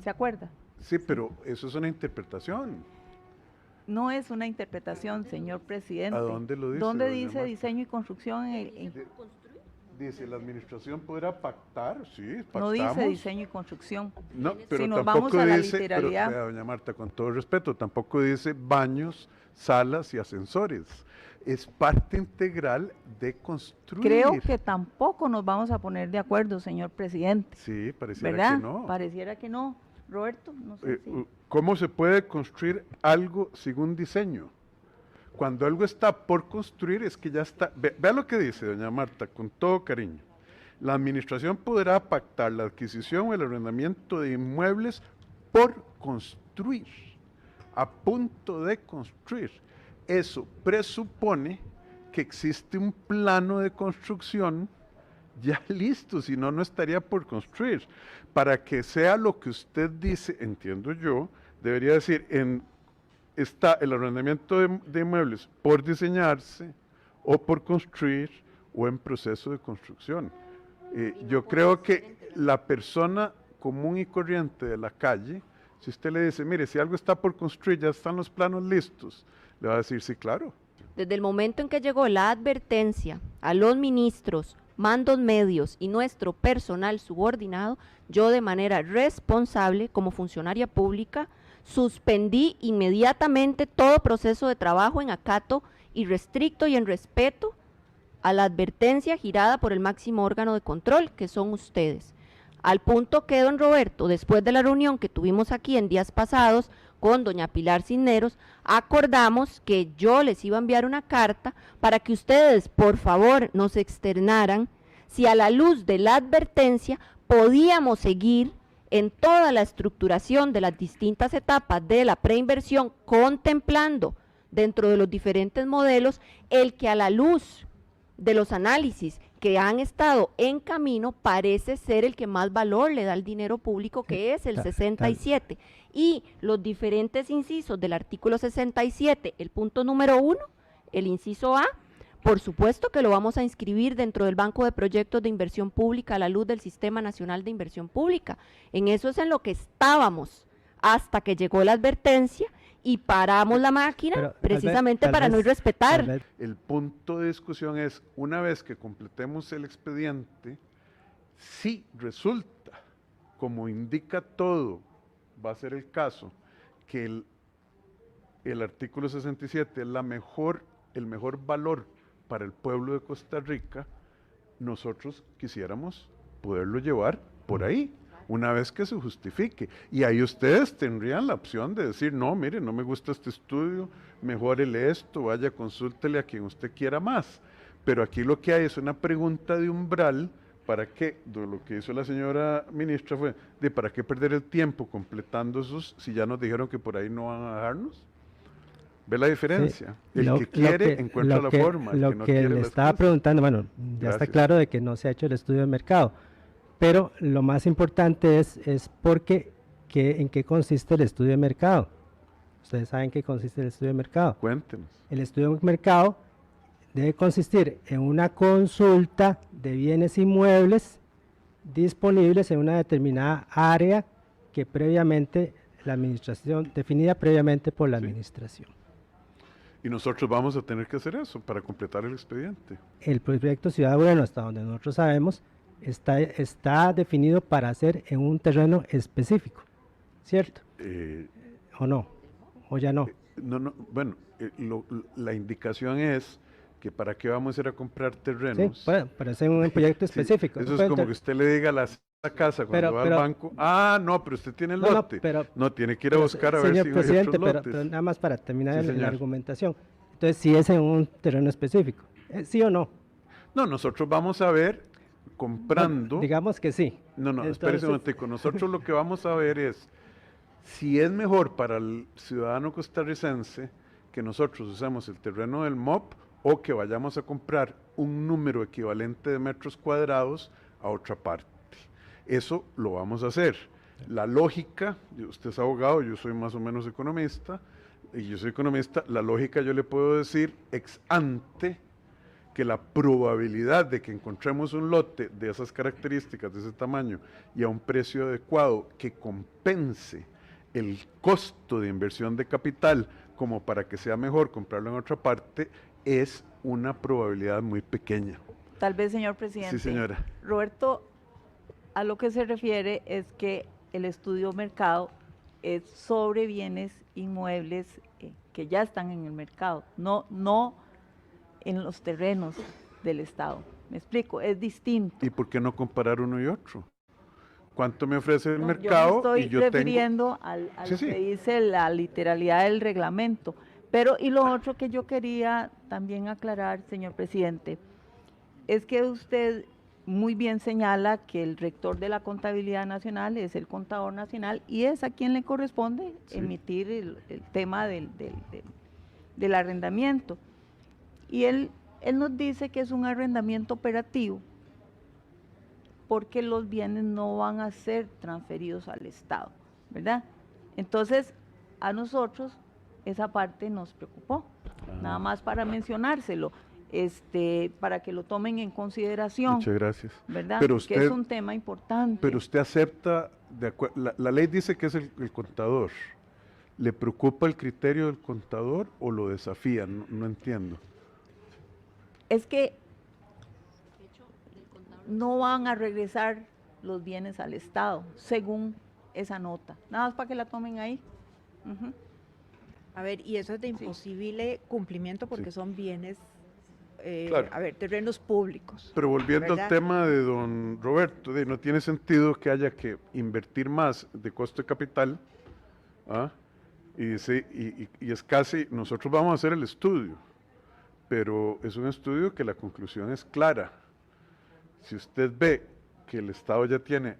¿se acuerda? Sí, pero eso es una interpretación. No es una interpretación, señor presidente. ¿A dónde lo dice? ¿Dónde doña dice Marta? diseño y construcción? Dice, la administración podrá pactar, sí, pactamos. No dice diseño y construcción. No, pero Si nos tampoco vamos a la dice, literalidad. pero, vea, doña Marta, con todo respeto, tampoco dice baños, salas y ascensores. Es parte integral de construir. Creo que tampoco nos vamos a poner de acuerdo, señor presidente. Sí, pareciera ¿Verdad? que no. Pareciera que no. Roberto, no sé si... ¿Cómo se puede construir algo sin un diseño? Cuando algo está por construir es que ya está. Vea lo que dice doña Marta, con todo cariño. La administración podrá pactar la adquisición o el arrendamiento de inmuebles por construir, a punto de construir. Eso presupone que existe un plano de construcción ya listo, si no, no estaría por construir. Para que sea lo que usted dice, entiendo yo, debería decir, está el arrendamiento de inmuebles por diseñarse, o por construir, o en proceso de construcción. Yo creo que la persona común y corriente de la calle, si usted le dice, mire, si algo está por construir, ya están los planos listos, le va a decir, sí, claro. Desde el momento en que llegó la advertencia a los ministros, mandos medios y nuestro personal subordinado, yo de manera responsable como funcionaria pública suspendí inmediatamente todo proceso de trabajo en acato irrestricto y en respeto a la advertencia girada por el máximo órgano de control, que son ustedes. Al punto que don Roberto, después de la reunión que tuvimos aquí en días pasados con doña Pilar Cisneros, acordamos que yo les iba a enviar una carta para que ustedes, por favor, nos externaran si a la luz de la advertencia podíamos seguir en toda la estructuración de las distintas etapas de la preinversión, contemplando dentro de los diferentes modelos el que a la luz de los análisis que han estado en camino parece ser el que más valor le da al dinero público, que es el 67. Y los diferentes incisos del artículo 67, el punto número 1, el inciso A, por supuesto que lo vamos a inscribir dentro del Banco de Proyectos de Inversión Pública a la luz del Sistema Nacional de Inversión Pública. En eso es en lo que estábamos hasta que llegó la advertencia y paramos la máquina, pero, precisamente tal vez, para no irrespetar. El punto de discusión es, una vez que completemos el expediente, si resulta, como indica todo, va a ser el caso, que el artículo 67 es el mejor valor para el pueblo de Costa Rica, nosotros quisiéramos poderlo llevar por ahí, una vez que se justifique. Y ahí ustedes tendrían la opción de decir, no, mire, no me gusta este estudio, mejórele esto, vaya, consúltele a quien usted quiera más. Pero aquí lo que hay es una pregunta de umbral, ¿para qué? Lo que hizo la señora ministra fue, ¿para qué perder el tiempo completando esos si ya nos dijeron que por ahí no van a dejarnos? ¿Ve la diferencia? Sí, el que quiere encuentra la forma. Lo no que le estaba preguntando, bueno, ya está claro de que no se ha hecho el estudio de mercado, pero lo más importante es en qué consiste el estudio de mercado. Ustedes saben qué consiste el estudio de mercado. Cuéntenos. El estudio de mercado debe consistir en una consulta de bienes inmuebles disponibles en una determinada área que previamente la administración, definida previamente por la administración. Y nosotros vamos a tener que hacer eso para completar el expediente. El proyecto Ciudad Bueno, hasta donde nosotros sabemos, está definido para hacer en un terreno específico, ¿cierto? ¿O no? ¿O ya no? Bueno, la indicación es que para qué vamos a ir a comprar terrenos. Sí, pero es en un proyecto específico. Sí, eso es como que usted le diga a la casa cuando va al banco, no, pero usted tiene el lote. No, tiene que ir a buscar a ver si hay otros lotes. Pero nada más para terminar la argumentación. Entonces, si es en un terreno específico, ¿sí o no? No, nosotros vamos a ver comprando. Bueno, digamos que sí. No, espérese un momentico. Nosotros lo que vamos a ver es si es mejor para el ciudadano costarricense que nosotros usemos el terreno del MOP o que vayamos a comprar un número equivalente de metros cuadrados a otra parte. Eso lo vamos a hacer. La lógica, usted es abogado, yo soy más o menos economista, la lógica yo le puedo decir ex ante que la probabilidad de que encontremos un lote de esas características, de ese tamaño y a un precio adecuado que compense el costo de inversión de capital como para que sea mejor comprarlo en otra parte, es una probabilidad muy pequeña. Tal vez, señor presidente. Sí, señora. Roberto, a lo que se refiere es que el estudio mercado es sobre bienes inmuebles que ya están en el mercado, no en los terrenos del Estado. ¿Me explico? Es distinto. ¿Y por qué no comparar uno y otro? ¿Cuánto me ofrece el mercado? Yo me estoy refiriendo a lo que dice la literalidad del reglamento. Pero, y lo otro que yo quería también aclarar, señor presidente, es que usted muy bien señala que el rector de la contabilidad nacional es el contador nacional y es a quien le corresponde emitir el tema del arrendamiento. Y él nos dice que es un arrendamiento operativo porque los bienes no van a ser transferidos al Estado, ¿verdad? Entonces, a nosotros esa parte nos preocupó, nada más para mencionárselo, para que lo tomen en consideración. Muchas gracias. ¿Verdad? Pero usted, porque es un tema importante. Pero usted acepta, la ley dice que es el contador. ¿Le preocupa el criterio del contador o lo desafía? No entiendo. Es que no van a regresar los bienes al Estado, según esa nota. Nada más para que la tomen ahí. Ujú. A ver, y eso es de imposible cumplimiento porque Sí. son bienes, Claro. a ver, terrenos públicos. Pero volviendo ¿verdad? al tema de don Roberto, no tiene sentido que haya que invertir más de costo de capital, ¿ah? Y es casi, nosotros vamos a hacer el estudio, pero es un estudio que la conclusión es clara. Si usted ve que el Estado ya tiene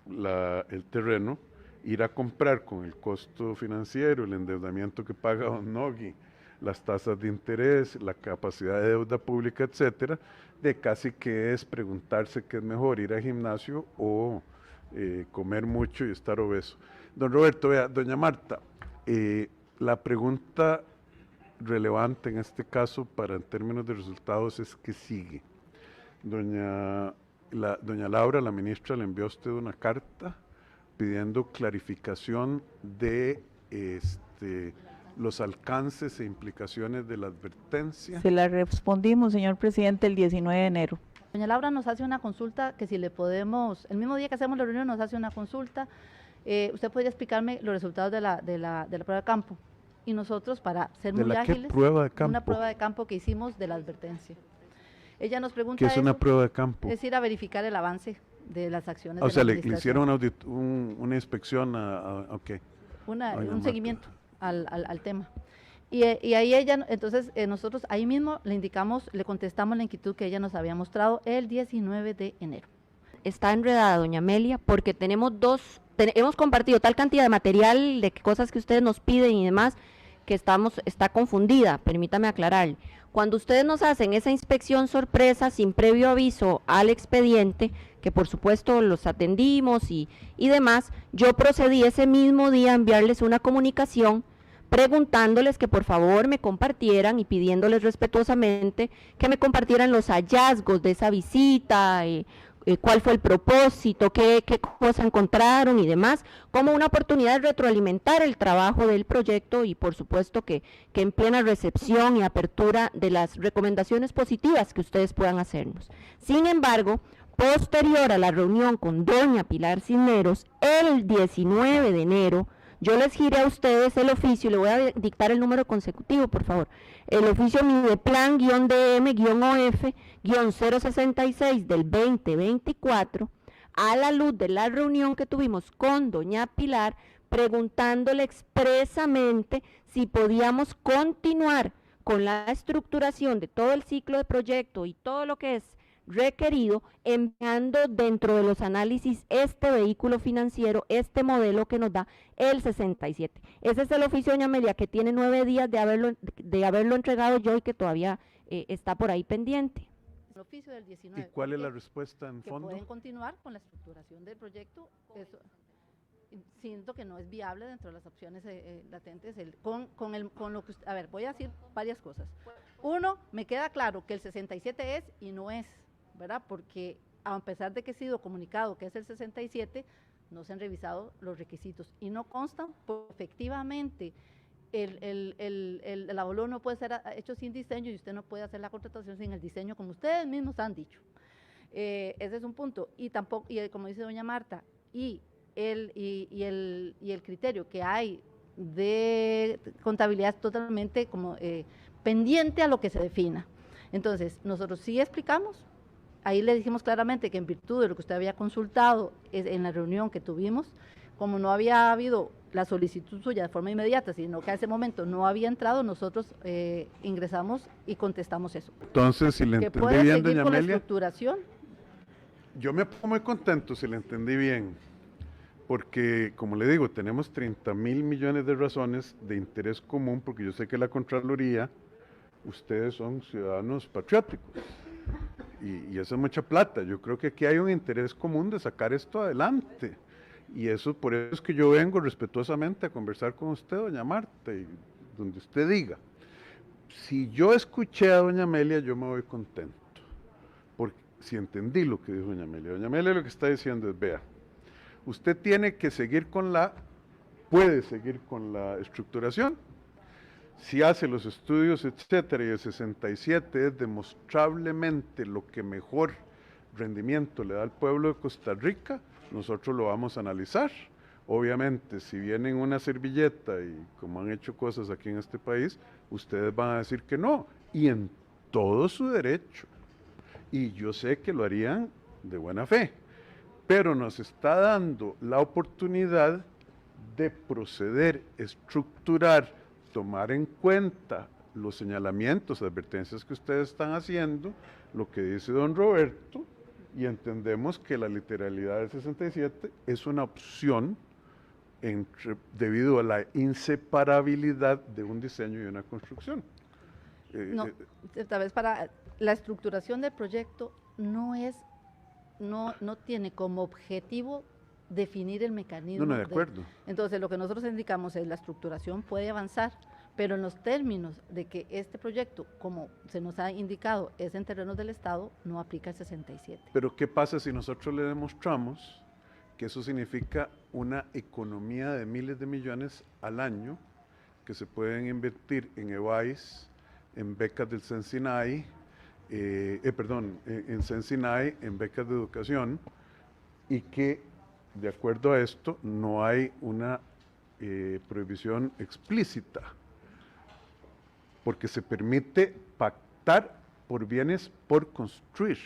el terreno, ir a comprar con el costo financiero, el endeudamiento que paga don Nogui, las tasas de interés, la capacidad de deuda pública, etcétera, de casi que es preguntarse qué es mejor, ir al gimnasio o comer mucho y estar obeso. Don Roberto, vea, doña Marta, la pregunta relevante en este caso para en términos de resultados es que sigue. Doña Laura, la ministra, le envió a usted una carta pidiendo clarificación de los alcances e implicaciones de la advertencia. Se la respondimos, señor presidente, el 19 de enero. Doña Laura nos hace una consulta que si le podemos, el mismo día que hacemos la reunión nos hace una consulta. ¿Usted podría explicarme los resultados de la prueba de campo? Y nosotros, para ser ¿De muy la qué ágiles, prueba de campo? una prueba de campo que hicimos de la advertencia. Ella nos pregunta ¿Qué es una eso, prueba de campo? es ir a verificar el avance de las acciones O de sea, la le hicieron una inspección ok. una- Doña un Marta. seguimiento al tema. Y ahí ella, entonces nosotros ahí mismo le indicamos, le contestamos la inquietud que ella nos había mostrado el 19 de enero. Está enredada, doña Amelia, porque tenemos hemos compartido tal cantidad de material, de cosas que ustedes nos piden y demás, que está confundida, permítame aclarar. Cuando ustedes nos hacen esa inspección sorpresa sin previo aviso al expediente, que por supuesto los atendimos y demás, yo procedí ese mismo día a enviarles una comunicación preguntándoles que por favor me compartieran y pidiéndoles respetuosamente que me compartieran los hallazgos de esa visita, cuál fue el propósito, qué cosa encontraron y demás, como una oportunidad de retroalimentar el trabajo del proyecto y por supuesto que en plena recepción y apertura de las recomendaciones positivas que ustedes puedan hacernos. Sin embargo, posterior a la reunión con doña Pilar Cisneros, el 19 de enero, yo les giré a ustedes el oficio, le voy a dictar el número consecutivo, por favor. El oficio Mideplan-DM-OF-066 del 2024, a la luz de la reunión que tuvimos con doña Pilar, preguntándole expresamente si podíamos continuar con la estructuración de todo el ciclo de proyecto y todo lo que es requerido, enviando dentro de los análisis este vehículo financiero, este modelo que nos da el 67. Ese es el oficio, doña Amelia, que tiene 9 días de haberlo entregado yo y que todavía está por ahí pendiente. El oficio del 19. ¿Y cuál es ¿por la qué? respuesta en Que fondo? pueden continuar con la estructuración del proyecto. Eso, siento que no es viable dentro de las opciones latentes. Con lo que a ver, voy a decir varias cosas. Uno, me queda claro que el 67 es y no es, ¿verdad? Porque a pesar de que he sido comunicado que es el 67, no se han revisado los requisitos y no constan, pues, efectivamente, el avalúo no puede ser hecho sin diseño y usted no puede hacer la contratación sin el diseño, como ustedes mismos han dicho. Ese es un punto. Y tampoco, como dice doña Marta, y el criterio que hay de contabilidad es totalmente como pendiente a lo que se defina. Entonces, nosotros sí explicamos, ahí le dijimos claramente que en virtud de lo que usted había consultado en la reunión que tuvimos, como no había habido la solicitud suya de forma inmediata, sino que a ese momento no había entrado, nosotros ingresamos y contestamos eso. Entonces, si le Que entendí puede bien, seguir doña con la Amelia, estructuración. yo me pongo muy contento si le entendí bien, porque, como le digo, tenemos 30.000 millones de razones de interés común, porque yo sé que la Contraloría, ustedes son ciudadanos patrióticos, y eso es mucha plata. Yo creo que aquí hay un interés común de sacar esto adelante, y eso, por eso es que yo vengo respetuosamente a conversar con usted, doña Marta, y donde usted diga. Si yo escuché a doña Amelia, yo me voy contento, porque si entendí lo que dijo doña Amelia lo que está diciendo es, vea, usted tiene que seguir con la puede seguir con la estructuración. Si hace los estudios, etcétera, y el 67 es demostrablemente lo que mejor rendimiento le da al pueblo de Costa Rica, nosotros lo vamos a analizar. Obviamente, si vienen una servilleta y como han hecho cosas aquí en este país, ustedes van a decir que no, y en todo su derecho. Y yo sé que lo harían de buena fe, pero nos está dando la oportunidad de proceder, estructurar, tomar en cuenta los señalamientos, advertencias que ustedes están haciendo, lo que dice don Roberto, y entendemos que la literalidad del 67 es una opción debido a la inseparabilidad de un diseño y una construcción. No, tal vez para la estructuración del proyecto no tiene como objetivo definir el mecanismo. No, de acuerdo. Entonces, lo que nosotros indicamos es la estructuración puede avanzar, pero en los términos de que este proyecto, como se nos ha indicado, es en terrenos del Estado, no aplica el 67. Pero ¿qué pasa si nosotros le demostramos que eso significa una economía de miles de millones al año que se pueden invertir en EVAIS, en becas del Sensinay, en Sensinay, en becas de educación, y que de acuerdo a esto no hay una prohibición explícita, porque se permite pactar por bienes por construir.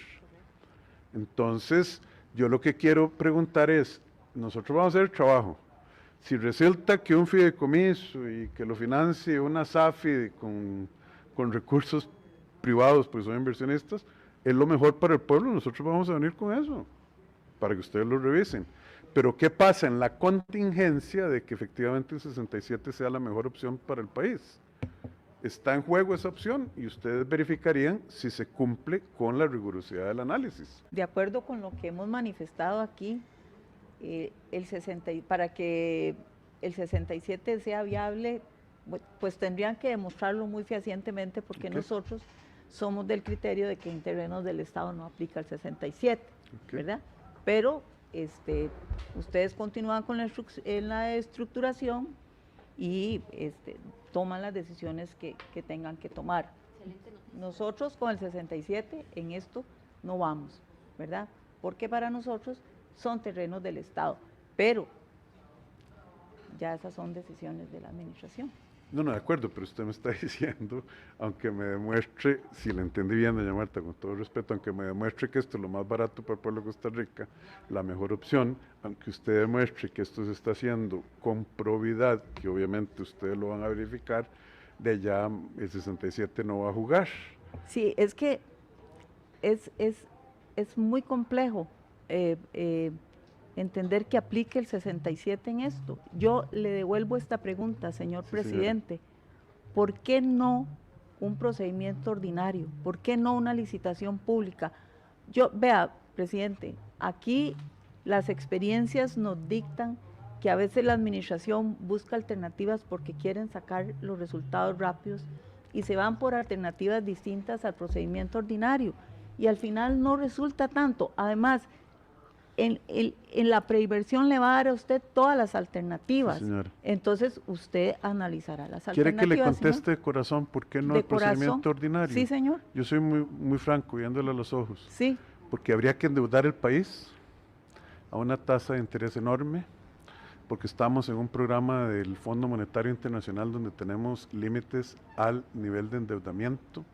Entonces, yo lo que quiero preguntar es, nosotros vamos a hacer el trabajo. Si resulta que un fideicomiso y que lo financie una SAFI con recursos privados, pues son inversionistas, es lo mejor para el pueblo, nosotros vamos a venir con eso, para que ustedes lo revisen. Pero ¿qué pasa en la contingencia de que efectivamente el 67 sea la mejor opción para el país? Está en juego esa opción y ustedes verificarían si se cumple con la rigurosidad del análisis. De acuerdo con lo que hemos manifestado aquí, para que el 67 sea viable, pues tendrían que demostrarlo muy fehacientemente, porque nosotros somos del criterio de que en terrenos del Estado no aplica el 67, ¿verdad? Pero ustedes continúan con la estructuración y toman las decisiones que tengan que tomar. Nosotros con el 67 en esto no vamos, ¿verdad? Porque para nosotros son terrenos del Estado, pero ya esas son decisiones de la administración. No, de acuerdo, pero usted me está diciendo, aunque me demuestre, si le entendí bien, doña Marta, con todo respeto, aunque me demuestre que esto es lo más barato para el pueblo de Costa Rica, la mejor opción, aunque usted demuestre que esto se está haciendo con probidad, que obviamente ustedes lo van a verificar, de allá el 67 no va a jugar. Sí, es que es muy complejo entender que aplique el 67 en esto. Yo le devuelvo esta pregunta, señor presidente. Señora. ¿Por qué no un procedimiento ordinario? ¿Por qué no una licitación pública? Vea, presidente, aquí las experiencias nos dictan que a veces la administración busca alternativas porque quieren sacar los resultados rápidos y se van por alternativas distintas al procedimiento ordinario y al final no resulta tanto. Además, en la preinversión le va a dar a usted todas las alternativas. Sí, entonces usted analizará las alternativas. ¿Quiere que le conteste de corazón por qué no el procedimiento ordinario? Sí, señor. Yo soy muy franco, viéndole a los ojos. Sí. Porque habría que endeudar el país a una tasa de interés enorme, porque estamos en un programa del Fondo Monetario Internacional donde tenemos límites al nivel de endeudamiento,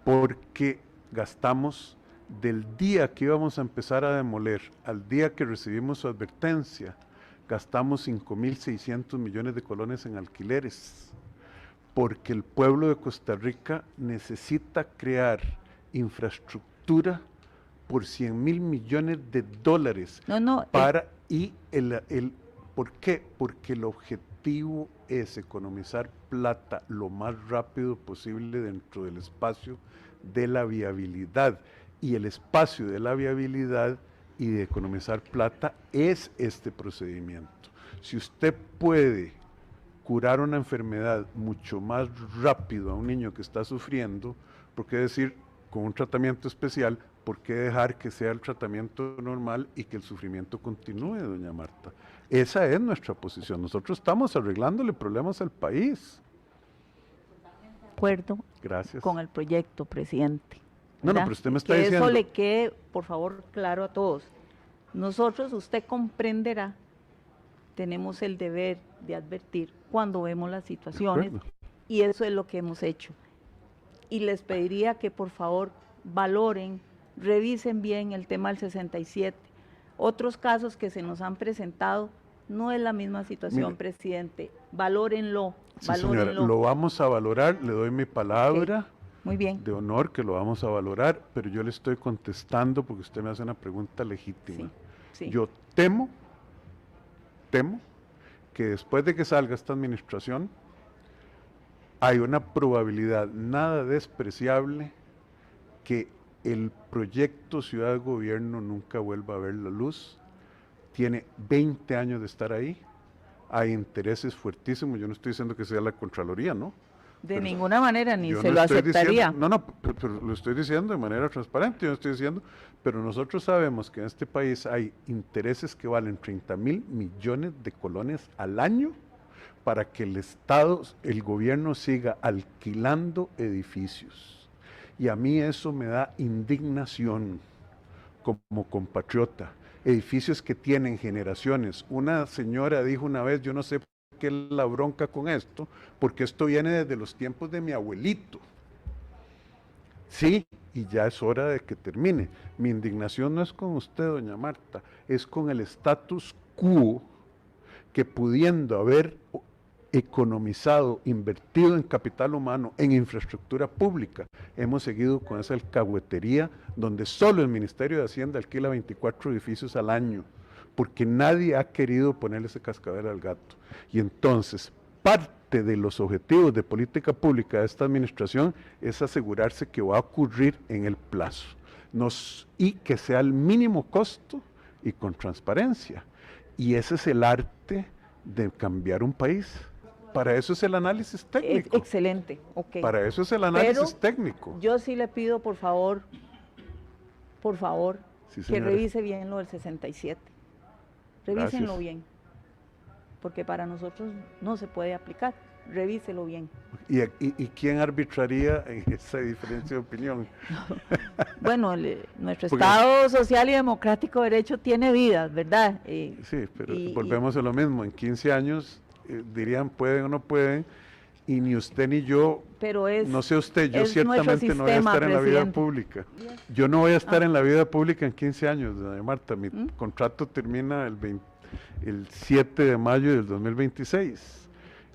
porque gastamos del día que íbamos a empezar a demoler al día que recibimos su advertencia, gastamos 5.600 millones de colones en alquileres, porque el pueblo de Costa Rica necesita crear infraestructura por 100.000 millones de dólares. ¿Por qué? Porque el objetivo es economizar plata lo más rápido posible dentro del espacio de la viabilidad. Y el espacio de la viabilidad y de economizar plata es este procedimiento. Si usted puede curar una enfermedad mucho más rápido a un niño que está sufriendo, porque decir, con un tratamiento especial, ¿por qué dejar que sea el tratamiento normal y que el sufrimiento continúe, doña Marta? Esa es nuestra posición. Nosotros estamos arreglándole problemas al país. De acuerdo Gracias. con el proyecto, presidente. No, ¿verdad? pero usted me está que diciendo... eso le quede, por favor, claro a todos. Nosotros, usted comprenderá, tenemos el deber de advertir cuando vemos las situaciones, y eso es lo que hemos hecho. Y les pediría que por favor valoren, revisen bien el tema del 67. Otros casos que se nos han presentado, no es la misma situación, Mire, presidente. Valórenlo, Sí, valórenlo. señora, lo vamos a valorar, le doy mi palabra Muy bien. de honor que lo vamos a valorar, pero yo le estoy contestando porque usted me hace una pregunta legítima. Sí, sí. Yo temo que después de que salga esta administración, hay una probabilidad nada despreciable que el proyecto ciudad-gobierno nunca vuelva a ver la luz. Tiene 20 años de estar ahí, hay intereses fuertísimos, yo no estoy diciendo que sea la Contraloría, ¿no? De Pero ninguna manera, ni yo se no lo estoy aceptaría. diciendo, pero lo estoy diciendo de manera transparente, yo no estoy diciendo, pero nosotros sabemos que en este país hay intereses que valen 30.000 millones de colones al año para que el Estado, el gobierno siga alquilando edificios. Y a mí eso me da indignación como compatriota. Edificios que tienen generaciones. Una señora dijo una vez, yo no sé qué es la bronca con esto, porque esto viene desde los tiempos de mi abuelito. Sí, y ya es hora de que termine. Mi indignación no es con usted, doña Marta, es con el status quo que pudiendo haber economizado, invertido en capital humano, en infraestructura pública, hemos seguido con esa alcahuetería donde solo el Ministerio de Hacienda alquila 24 edificios al año, porque nadie ha querido ponerle ese cascabel al gato. Y entonces, parte de los objetivos de política pública de esta administración es asegurarse que va a ocurrir en el plazo, y que sea al mínimo costo y con transparencia. Y ese es el arte de cambiar un país. Para eso es el análisis técnico. Excelente, ok. Para eso es el análisis Pero técnico. yo sí le pido, por favor, Sí, que señora. revise bien lo del 67. Revísenlo Gracias. bien, porque para nosotros no se puede aplicar. Revíselo bien. ¿Y quién arbitraría en esa diferencia de opinión? Bueno, nuestro Porque- Estado social y democrático de derecho tiene vidas, ¿verdad? Sí, pero y- volvemos a lo mismo. En 15 años dirían pueden o no pueden, y ni usted ni yo, pero es, no sé usted, yo es nuestro ciertamente no voy a sistema, estar en la vida presidente. pública. Yo no voy a estar Ah. en la vida pública en 15 años, doña Marta. Mi contrato termina el 7 de mayo del 2026.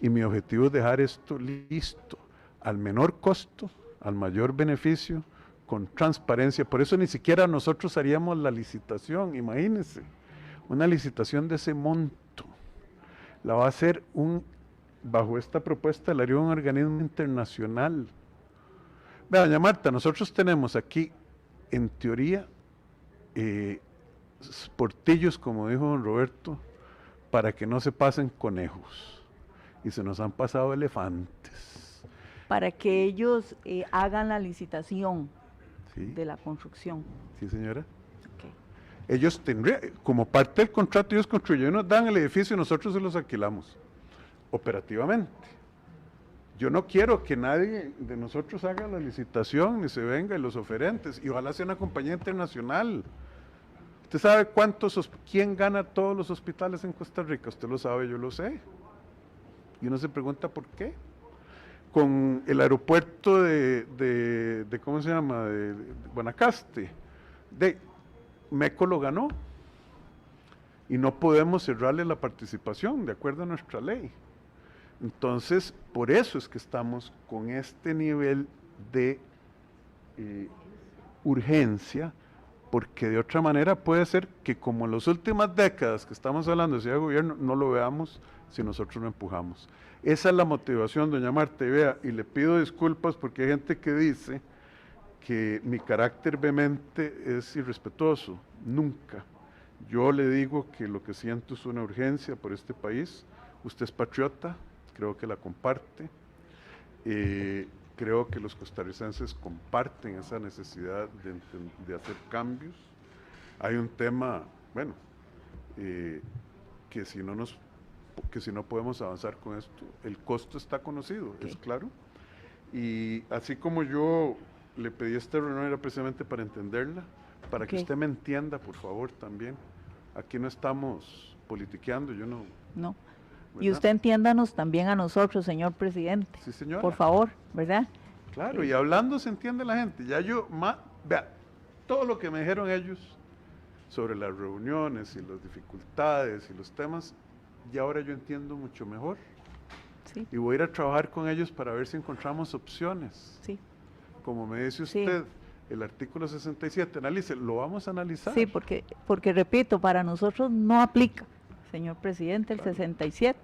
Y mi objetivo es dejar esto listo, al menor costo, al mayor beneficio, con transparencia. Por eso ni siquiera nosotros haríamos la licitación, imagínense, una licitación de ese monto. La va a hacer bajo esta propuesta, la haría un organismo internacional. Vea, doña Marta, nosotros tenemos aquí, en teoría, portillos, como dijo don Roberto, para que no se pasen conejos. Y se nos han pasado elefantes. para que ellos hagan la licitación ¿Sí? de la construcción. ¿Sí, señora? Ok. Ellos tendrían, como parte del contrato, ellos construyen, nos dan el edificio y nosotros se los alquilamos, operativamente. Yo no quiero que nadie de nosotros haga la licitación, ni se venga, y los oferentes, y ojalá sea una compañía internacional. ¿Usted sabe quién gana todos los hospitales en Costa Rica? Usted lo sabe, yo lo sé. Y uno se pregunta por qué. Con el aeropuerto de ¿cómo se llama? De Guanacaste. MECO lo ganó. Y no podemos cerrarle la participación, de acuerdo a nuestra ley. Entonces, por eso es que estamos con este nivel de urgencia, porque de otra manera puede ser que como en las últimas décadas que estamos hablando de ciudad de gobierno, no lo veamos si nosotros no empujamos. Esa es la motivación, doña Marta, y vea, y le pido disculpas porque hay gente que dice que mi carácter vehemente es irrespetuoso. Nunca. Yo le digo que lo que siento es una urgencia por este país. Usted es patriota, creo que la comparte. creo que los costarricenses comparten esa necesidad de hacer cambios. Hay un tema, bueno, que si no podemos avanzar con esto, el costo está conocido, es claro. Y así como yo le pedí esta reunión era precisamente para entenderla, para que usted me entienda, por favor, también. Aquí no estamos politiqueando, yo no. No. ¿verdad? Y usted entiéndanos también a nosotros, señor presidente. Sí, señora. Por favor, ¿verdad? Claro, y hablando se entiende la gente. Ya vea, todo lo que me dijeron ellos sobre las reuniones y las dificultades y los temas, y ahora yo entiendo mucho mejor. Sí. Y voy a ir a trabajar con ellos para ver si encontramos opciones. Sí. Como me dice usted, el artículo 67, analice, lo vamos a analizar. Sí, porque repito, para nosotros no aplica, señor presidente, el 67,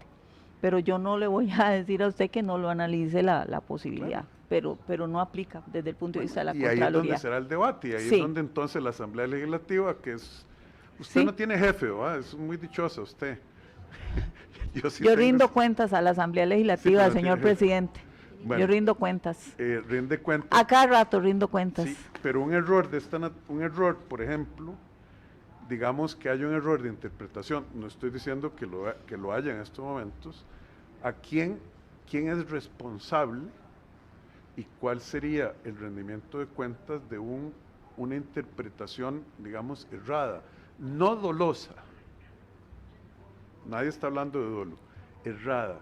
pero yo no le voy a decir a usted que no lo analice la posibilidad, pero no aplica desde el punto de vista de la Contraloría. Y ahí es donde será el debate, y ahí es donde entonces la Asamblea Legislativa, que es, usted no tiene jefe, ¿verdad? Es muy dichosa usted. Yo rindo cuentas a la Asamblea Legislativa, señor presidente. Bueno, yo rindo cuentas. Rinde cuentas. A cada rato rindo cuentas. Sí, pero un error, por ejemplo, digamos que hay un error de interpretación, no estoy diciendo que lo haya en estos momentos, ¿a quién es responsable y cuál sería el rendimiento de cuentas de una interpretación, digamos, errada, no dolosa? Nadie está hablando de dolo, errada.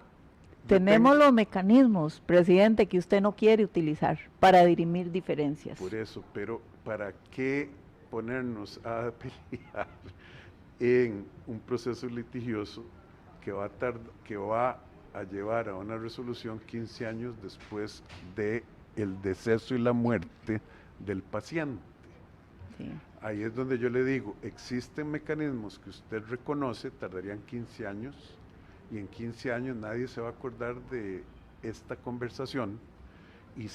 Tenemos los mecanismos, presidente, que usted no quiere utilizar para dirimir diferencias. Por eso, pero ¿para qué ponernos a pelear en un proceso litigioso que va a llevar a una resolución 15 años después de el deceso y la muerte del paciente? Sí. Ahí es donde yo le digo, existen mecanismos que usted reconoce, tardarían 15 años, y en 15 años nadie se va a acordar de esta conversación, y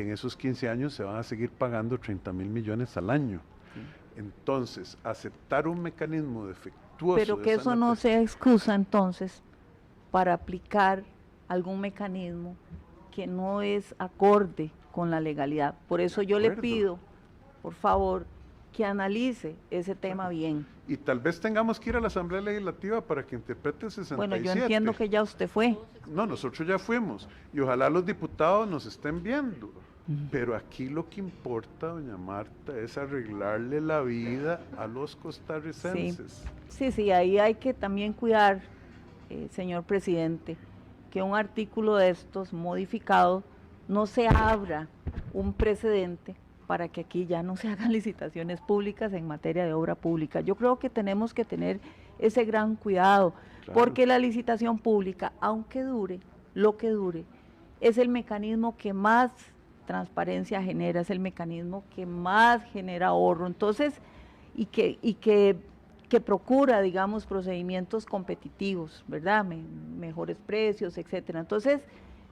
en esos 15 años se van a seguir pagando 30,000 millones al año. Sí. Entonces, aceptar un mecanismo defectuoso... Pero que eso no sea excusa entonces para aplicar algún mecanismo que no es acorde con la legalidad. Por eso yo le pido, por favor, que analice ese tema bien. Y tal vez tengamos que ir a la Asamblea Legislativa para que interprete el 67. Bueno, yo entiendo que ya usted fue. No, nosotros ya fuimos. Y ojalá los diputados nos estén viendo. Pero aquí lo que importa, doña Marta, es arreglarle la vida a los costarricenses. Sí, ahí hay que también cuidar, señor presidente, que un artículo de estos modificado no se abra un precedente para que aquí ya no se hagan licitaciones públicas en materia de obra pública. Yo creo que tenemos que tener ese gran cuidado, porque la licitación pública, aunque dure, lo que dure, es el mecanismo que más transparencia genera, es el mecanismo que más genera ahorro, entonces, y que procura, digamos, procedimientos competitivos, ¿verdad? Mejores precios, etcétera. Entonces,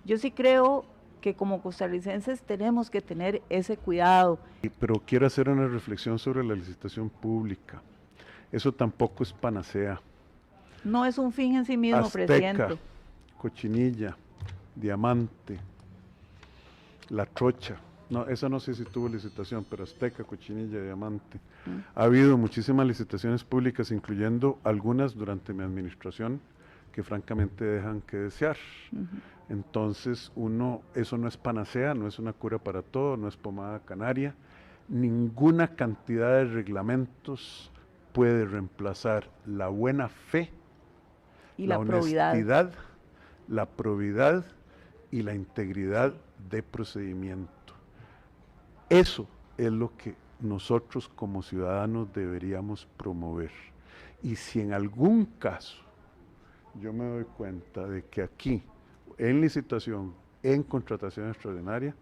yo sí creo que como costarricenses tenemos que tener ese cuidado. Pero quiero hacer una reflexión sobre la licitación pública. Eso tampoco es panacea. No es un fin en sí mismo, Azteca, presidente. Cochinilla, Diamante, La Trocha. No, esa no sé si tuvo licitación, pero Azteca, Cochinilla, Diamante. Ha habido muchísimas licitaciones públicas, incluyendo algunas durante mi administración, que francamente dejan que desear. Entonces, eso no es panacea, no es una cura para todo, no es pomada canaria. Ninguna cantidad de reglamentos puede reemplazar la buena fe, y la probidad. Honestidad, la probidad y la integridad de procedimiento. Eso es lo que nosotros como ciudadanos deberíamos promover. Y si en algún caso yo me doy cuenta de que aquí, en licitación, en contratación extraordinaria,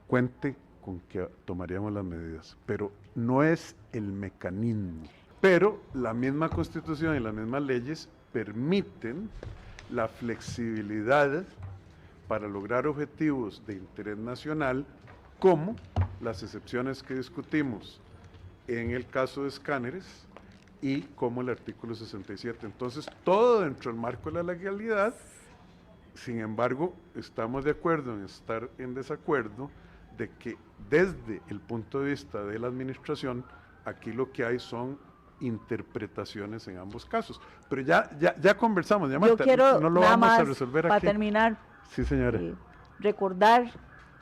cuente con que tomaríamos las medidas, pero no es el mecanismo. Pero la misma Constitución y las mismas leyes permiten la flexibilidad para lograr objetivos de interés nacional, como las excepciones que discutimos en el caso de escáneres y como el artículo 67. Entonces, todo dentro del marco de la legalidad, Sin embargo, estamos de acuerdo en estar en desacuerdo de que desde el punto de vista de la administración, aquí lo que hay son interpretaciones en ambos casos. Pero ya conversamos, ya Yo Marta, quiero no lo nada vamos a más, resolver para aquí. terminar, Sí, señora. recordar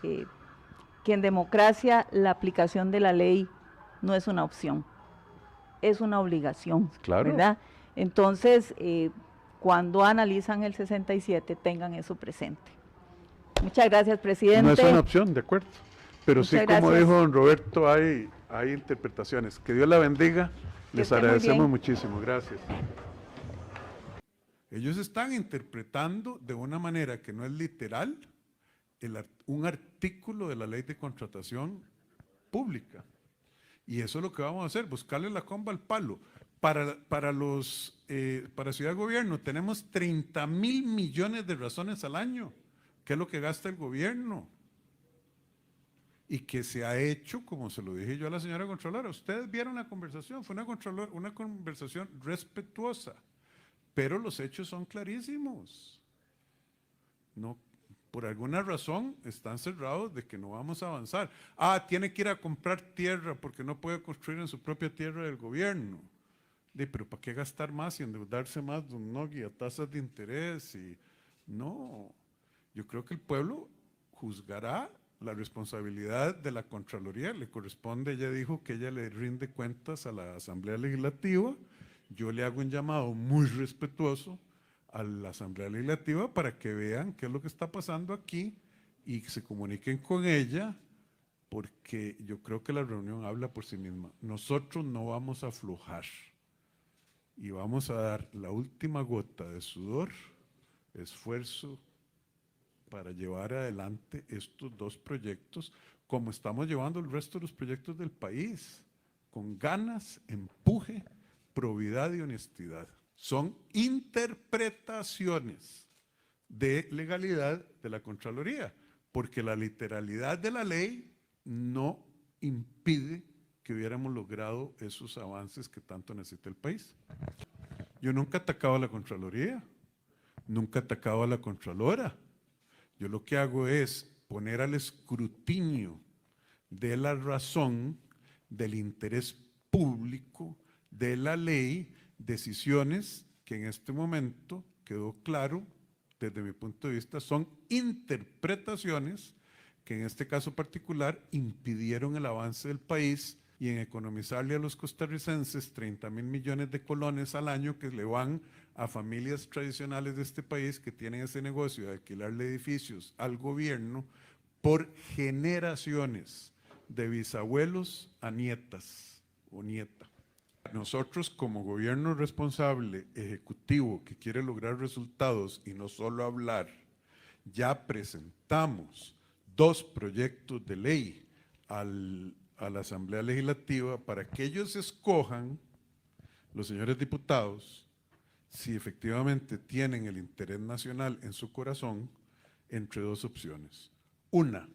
que en democracia la aplicación de la ley no es una opción, es una obligación, Claro. ¿verdad? Entonces, cuando analizan el 67, tengan eso presente. Muchas gracias, presidente. No es una opción, de acuerdo. Pero sí, Muchas como gracias. dijo don Roberto, hay interpretaciones. Que Dios la bendiga. Les esté muy agradecemos bien. muchísimo. Gracias. Ellos están interpretando de una manera que no es literal un artículo de la Ley de Contratación Pública. Y eso es lo que vamos a hacer, buscarle la comba al palo. Para Ciudad Gobierno tenemos 30,000 millones de razones al año, que es lo que gasta el gobierno. Y que se ha hecho, como se lo dije yo a la señora Contralora, ustedes vieron la conversación, fue una conversación respetuosa, pero los hechos son clarísimos. No, por alguna razón están cerrados de que no vamos a avanzar. Tiene que ir a comprar tierra porque no puede construir en su propia tierra del gobierno. Pero ¿para qué gastar más y endeudarse más, don Nogui, a tasas de interés? No, yo creo que el pueblo juzgará la responsabilidad de la Contraloría. Le corresponde, ella dijo que ella le rinde cuentas a la Asamblea Legislativa. Yo le hago un llamado muy respetuoso a la Asamblea Legislativa para que vean qué es lo que está pasando aquí y que se comuniquen con ella, porque yo creo que la reunión habla por sí misma. Nosotros no vamos a aflojar y vamos a dar la última gota de sudor, esfuerzo, para llevar adelante estos dos proyectos, como estamos llevando el resto de los proyectos del país, con ganas, empuje, probidad y honestidad. Son interpretaciones de legalidad de la Contraloría, porque la literalidad de la ley no impide que hubiéramos logrado esos avances que tanto necesita el país. Yo nunca he atacado a la Contraloría, nunca he atacado a la Contralora. Yo lo que hago es poner al escrutinio de la razón, del interés público, de la ley, decisiones que en este momento quedó claro, desde mi punto de vista, son interpretaciones que en este caso particular impidieron el avance del país y en economizarle a los costarricenses 30,000 millones de colones al año que le van a familias tradicionales de este país que tienen ese negocio de alquilarle edificios al gobierno por generaciones, de bisabuelos a nietas o nieta. Nosotros como gobierno responsable, ejecutivo, que quiere lograr resultados y no solo hablar, ya presentamos 2 proyectos de ley a la Asamblea Legislativa para que ellos escojan, los señores diputados, si efectivamente tienen el interés nacional en su corazón, entre 2 opciones. Una,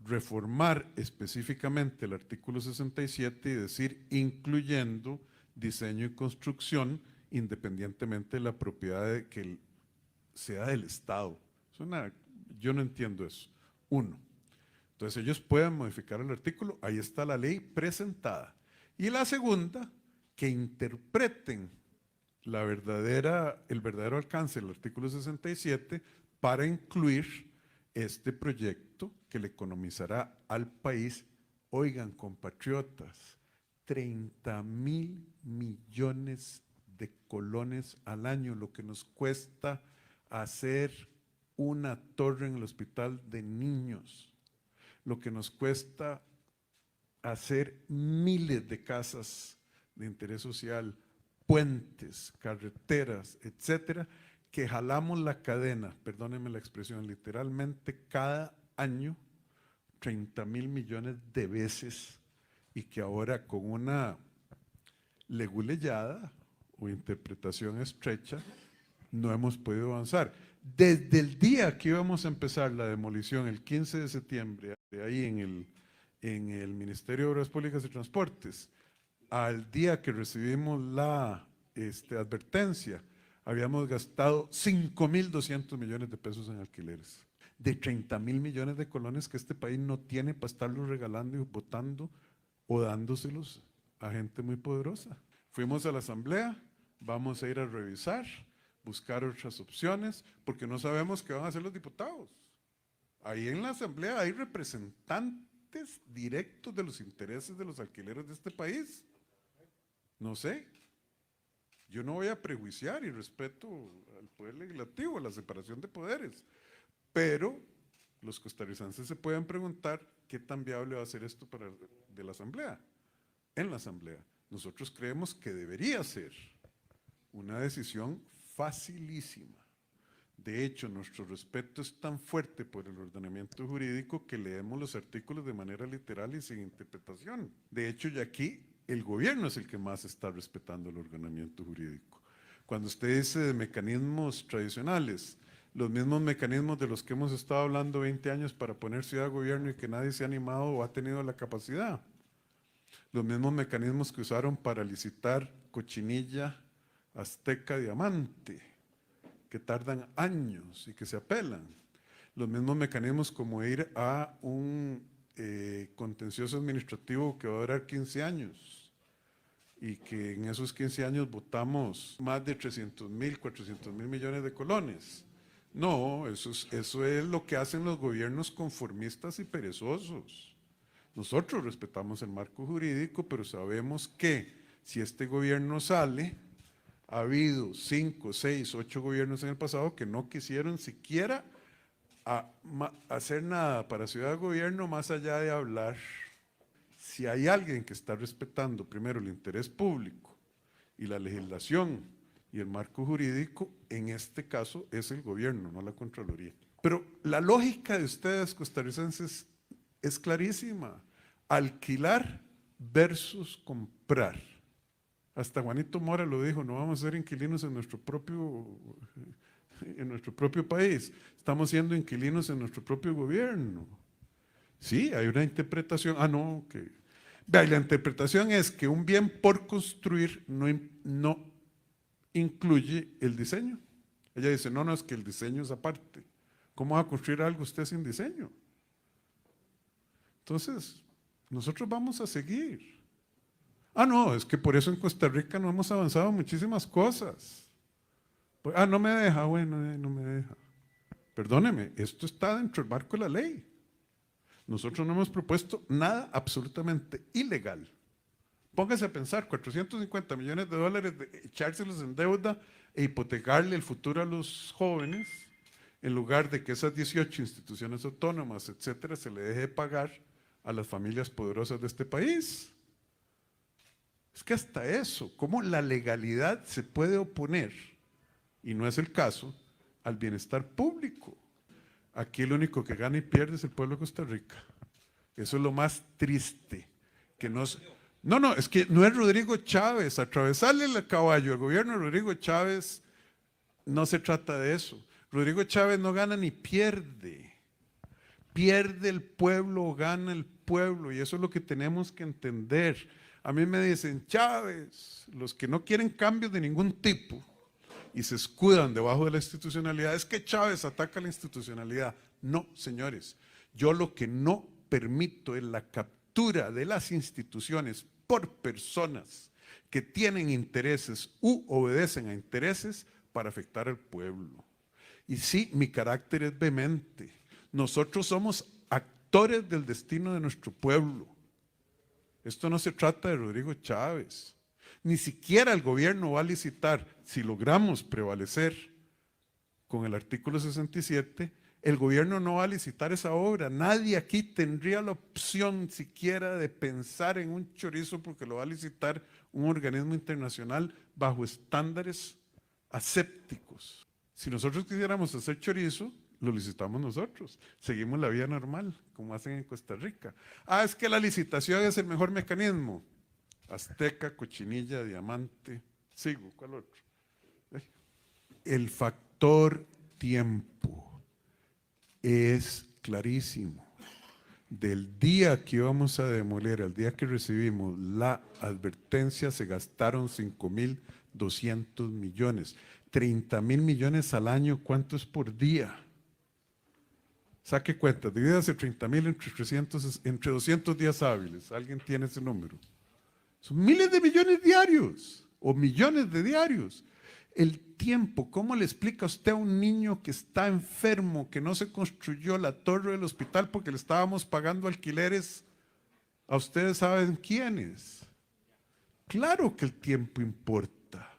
reformar específicamente el artículo 67 y decir incluyendo diseño y construcción independientemente de la propiedad que sea del Estado. Yo no entiendo eso. Uno. Entonces ellos pueden modificar el artículo, ahí está la ley presentada. Y la segunda, que interpreten el verdadero alcance del artículo 67 para incluir este proyecto que le economizará al país, oigan compatriotas, 30,000 millones de colones al año, lo que nos cuesta hacer una torre en el hospital de niños, lo que nos cuesta hacer miles de casas de interés social, puentes, carreteras, etcétera, que jalamos la cadena, perdónenme la expresión, literalmente cada año 30,000 millones de veces y que ahora con una leguleyada o interpretación estrecha no hemos podido avanzar. Desde el día que íbamos a empezar la demolición, el 15 de septiembre, de ahí en el Ministerio de Obras Públicas y Transportes, al día que recibimos la advertencia, habíamos gastado 5.200 millones de pesos en alquileres, de 30.000 millones de colones que este país no tiene para estarlos regalando y votando o dándoselos a gente muy poderosa. Fuimos a la asamblea, vamos a ir a revisar, buscar otras opciones, porque no sabemos qué van a hacer los diputados. Ahí en la asamblea hay representantes directos de los intereses de los alquileres de este país. No sé. Yo no voy a prejuiciar y respeto al poder legislativo, a la separación de poderes, pero los costarricenses se pueden preguntar qué tan viable va a ser esto de la asamblea. En la asamblea, nosotros creemos que debería ser una decisión facilísima. De hecho, nuestro respeto es tan fuerte por el ordenamiento jurídico que leemos los artículos de manera literal y sin interpretación. De hecho, ya aquí el gobierno es el que más está respetando el ordenamiento jurídico. Cuando usted dice de mecanismos tradicionales, los mismos mecanismos de los que hemos estado hablando 20 años para poner ciudad a gobierno y que nadie se ha animado o ha tenido la capacidad. Los mismos mecanismos que usaron para licitar Cochinilla, Azteca, Diamante, que tardan años y que se apelan. Los mismos mecanismos como ir a un contencioso administrativo que va a durar 15 años y que en esos 15 años votamos más de 300.000, 400.000 millones de colones. No, eso es lo que hacen los gobiernos conformistas y perezosos. Nosotros respetamos el marco jurídico, pero sabemos que si este gobierno sale, ha habido 5, 6, 8 gobiernos en el pasado que no quisieron siquiera hacer nada para ciudad de gobierno más allá de hablar. Si hay alguien que está respetando primero el interés público y la legislación y el marco jurídico, en este caso es el gobierno, no la Contraloría. Pero la lógica de ustedes costarricenses es clarísima: alquilar versus comprar. Hasta Juanito Mora lo dijo: no vamos a ser inquilinos en nuestro propio país, estamos siendo inquilinos en nuestro propio gobierno. Sí, hay una interpretación, la interpretación es que un bien por construir no incluye el diseño. Ella dice, no, es que el diseño es aparte. ¿Cómo va a construir algo usted sin diseño? Entonces, nosotros vamos a seguir. No, es que por eso en Costa Rica no hemos avanzado muchísimas cosas. No me deja, bueno, no me deja. Perdóneme, esto está dentro del marco de la ley. Nosotros no hemos propuesto nada absolutamente ilegal. Póngase a pensar, 450 millones de dólares de echárselos en deuda e hipotecarle el futuro a los jóvenes, en lugar de que esas 18 instituciones autónomas, etcétera, se le deje pagar a las familias poderosas de este país. Es que hasta eso, ¿cómo la legalidad se puede oponer, y no es el caso, al bienestar público? Aquí el único que gana y pierde es el pueblo de Costa Rica. Eso es lo más triste. Es que no es Rodrigo Chávez. Atravesarle el caballo al gobierno de Rodrigo Chávez, no se trata de eso. Rodrigo Chávez no gana ni pierde. Pierde el pueblo o gana el pueblo, y eso es lo que tenemos que entender. A mí me dicen, Chávez, los que no quieren cambios de ningún tipo y se escudan debajo de la institucionalidad, es que Chávez ataca la institucionalidad. No, señores, yo lo que no permito es la captura de las instituciones por personas que tienen intereses u obedecen a intereses para afectar al pueblo. Y sí, mi carácter es vehemente. Nosotros somos actores del destino de nuestro pueblo. Esto no se trata de Rodrigo Chávez. Ni siquiera el gobierno va a licitar. Si logramos prevalecer con el artículo 67, el gobierno no va a licitar esa obra. Nadie aquí tendría la opción siquiera de pensar en un chorizo porque lo va a licitar un organismo internacional bajo estándares asépticos. Si nosotros quisiéramos hacer chorizo, lo licitamos nosotros. Seguimos la vía normal, como hacen en Costa Rica. Es que la licitación es el mejor mecanismo. Azteca, Cochinilla, Diamante, sigo, ¿cuál otro? El factor tiempo es clarísimo. Del día que íbamos a demoler al día que recibimos la advertencia, se gastaron 5.000, 200 millones. 30,000 millones al año, ¿cuánto es por día? Saque cuenta, divídase 30,000 entre 200 días hábiles. ¿Alguien tiene ese número? Son miles de millones diarios o millones de diarios. El tiempo, ¿cómo le explica usted a un niño que está enfermo, que no se construyó la torre del hospital porque le estábamos pagando alquileres a ustedes saben quiénes? Claro que el tiempo importa.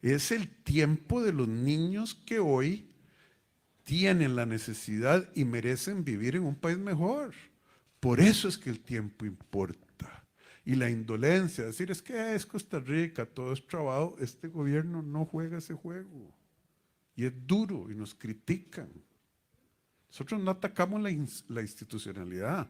Es el tiempo de los niños que hoy tienen la necesidad y merecen vivir en un país mejor. Por eso es que el tiempo importa. Y la indolencia, decir es que es Costa Rica, todo es trabajo, este gobierno no juega ese juego. Y es duro y nos critican. Nosotros no atacamos la institucionalidad,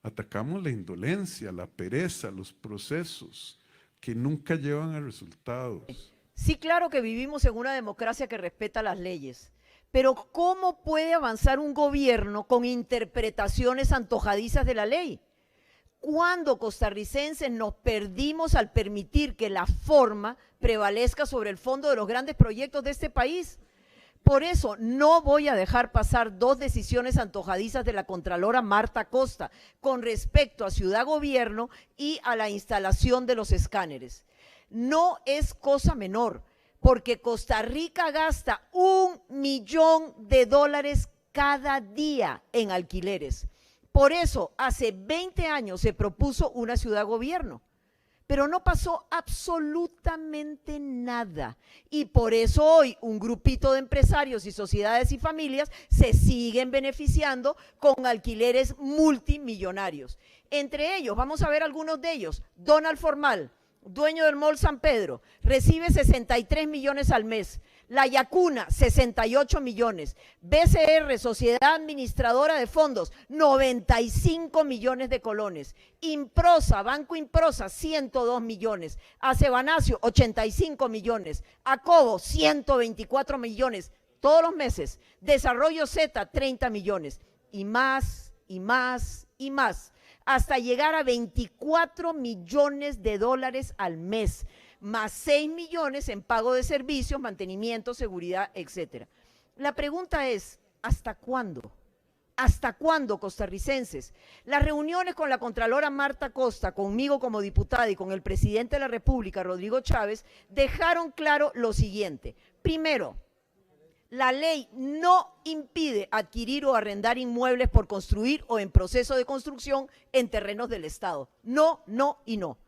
atacamos la indolencia, la pereza, los procesos que nunca llevan a resultados. Sí, claro que vivimos en una democracia que respeta las leyes, pero ¿cómo puede avanzar un gobierno con interpretaciones antojadizas de la ley? ¿Cuándo costarricenses nos perdimos al permitir que la forma prevalezca sobre el fondo de los grandes proyectos de este país? Por eso no voy a dejar pasar dos decisiones antojadizas de la Contralora Marta Costa con respecto a Ciudad Gobierno y a la instalación de los escáneres. No es cosa menor, porque Costa Rica gasta $1 millón cada día en alquileres. Por eso, hace 20 años se propuso una ciudad gobierno, pero no pasó absolutamente nada. Y por eso hoy un grupito de empresarios y sociedades y familias se siguen beneficiando con alquileres multimillonarios. Entre ellos, vamos a ver algunos de ellos, Donald Formal, dueño del Mall San Pedro, recibe 63 millones al mes. La Yacuna, 68 millones. BCR, Sociedad Administradora de Fondos, 95 millones de colones. Improsa, Banco Improsa, 102 millones. Acebanacio, 85 millones. Acobo, 124 millones, todos los meses. Desarrollo Z, 30 millones. Y más, y más, y más. Hasta llegar a 24 millones de dólares al mes, más 6 millones en pago de servicios, mantenimiento, seguridad, etcétera. La pregunta es, ¿hasta cuándo? ¿Hasta cuándo, costarricenses? Las reuniones con la Contralora Marta Costa, conmigo como diputada y con el presidente de la República, Rodrigo Chávez, dejaron claro lo siguiente. Primero, la ley no impide adquirir o arrendar inmuebles por construir o en proceso de construcción en terrenos del Estado. No, no y no.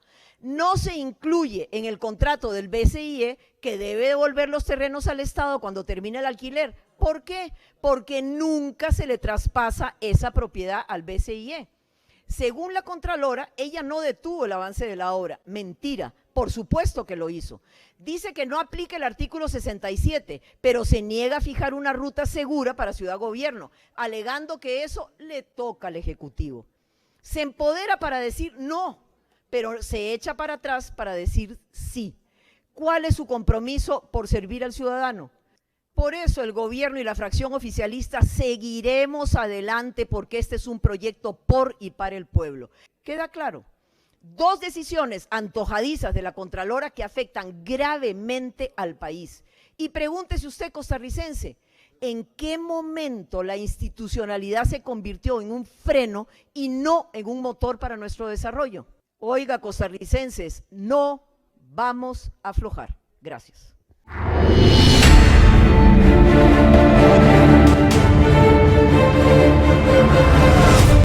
No se incluye en el contrato del BCIE que debe devolver los terrenos al Estado cuando termine el alquiler. ¿Por qué? Porque nunca se le traspasa esa propiedad al BCIE. Según la Contralora, ella no detuvo el avance de la obra. Mentira, por supuesto que lo hizo. Dice que no aplica el artículo 67, pero se niega a fijar una ruta segura para Ciudad Gobierno, alegando que eso le toca al Ejecutivo. Se empodera para decir no, pero se echa para atrás para decir sí. ¿Cuál es su compromiso por servir al ciudadano? Por eso el gobierno y la fracción oficialista seguiremos adelante porque este es un proyecto por y para el pueblo. ¿Queda claro? Dos decisiones antojadizas de la Contralora que afectan gravemente al país. Y pregúntese usted, costarricense, ¿en qué momento la institucionalidad se convirtió en un freno y no en un motor para nuestro desarrollo? Oiga, costarricenses, no vamos a aflojar. Gracias.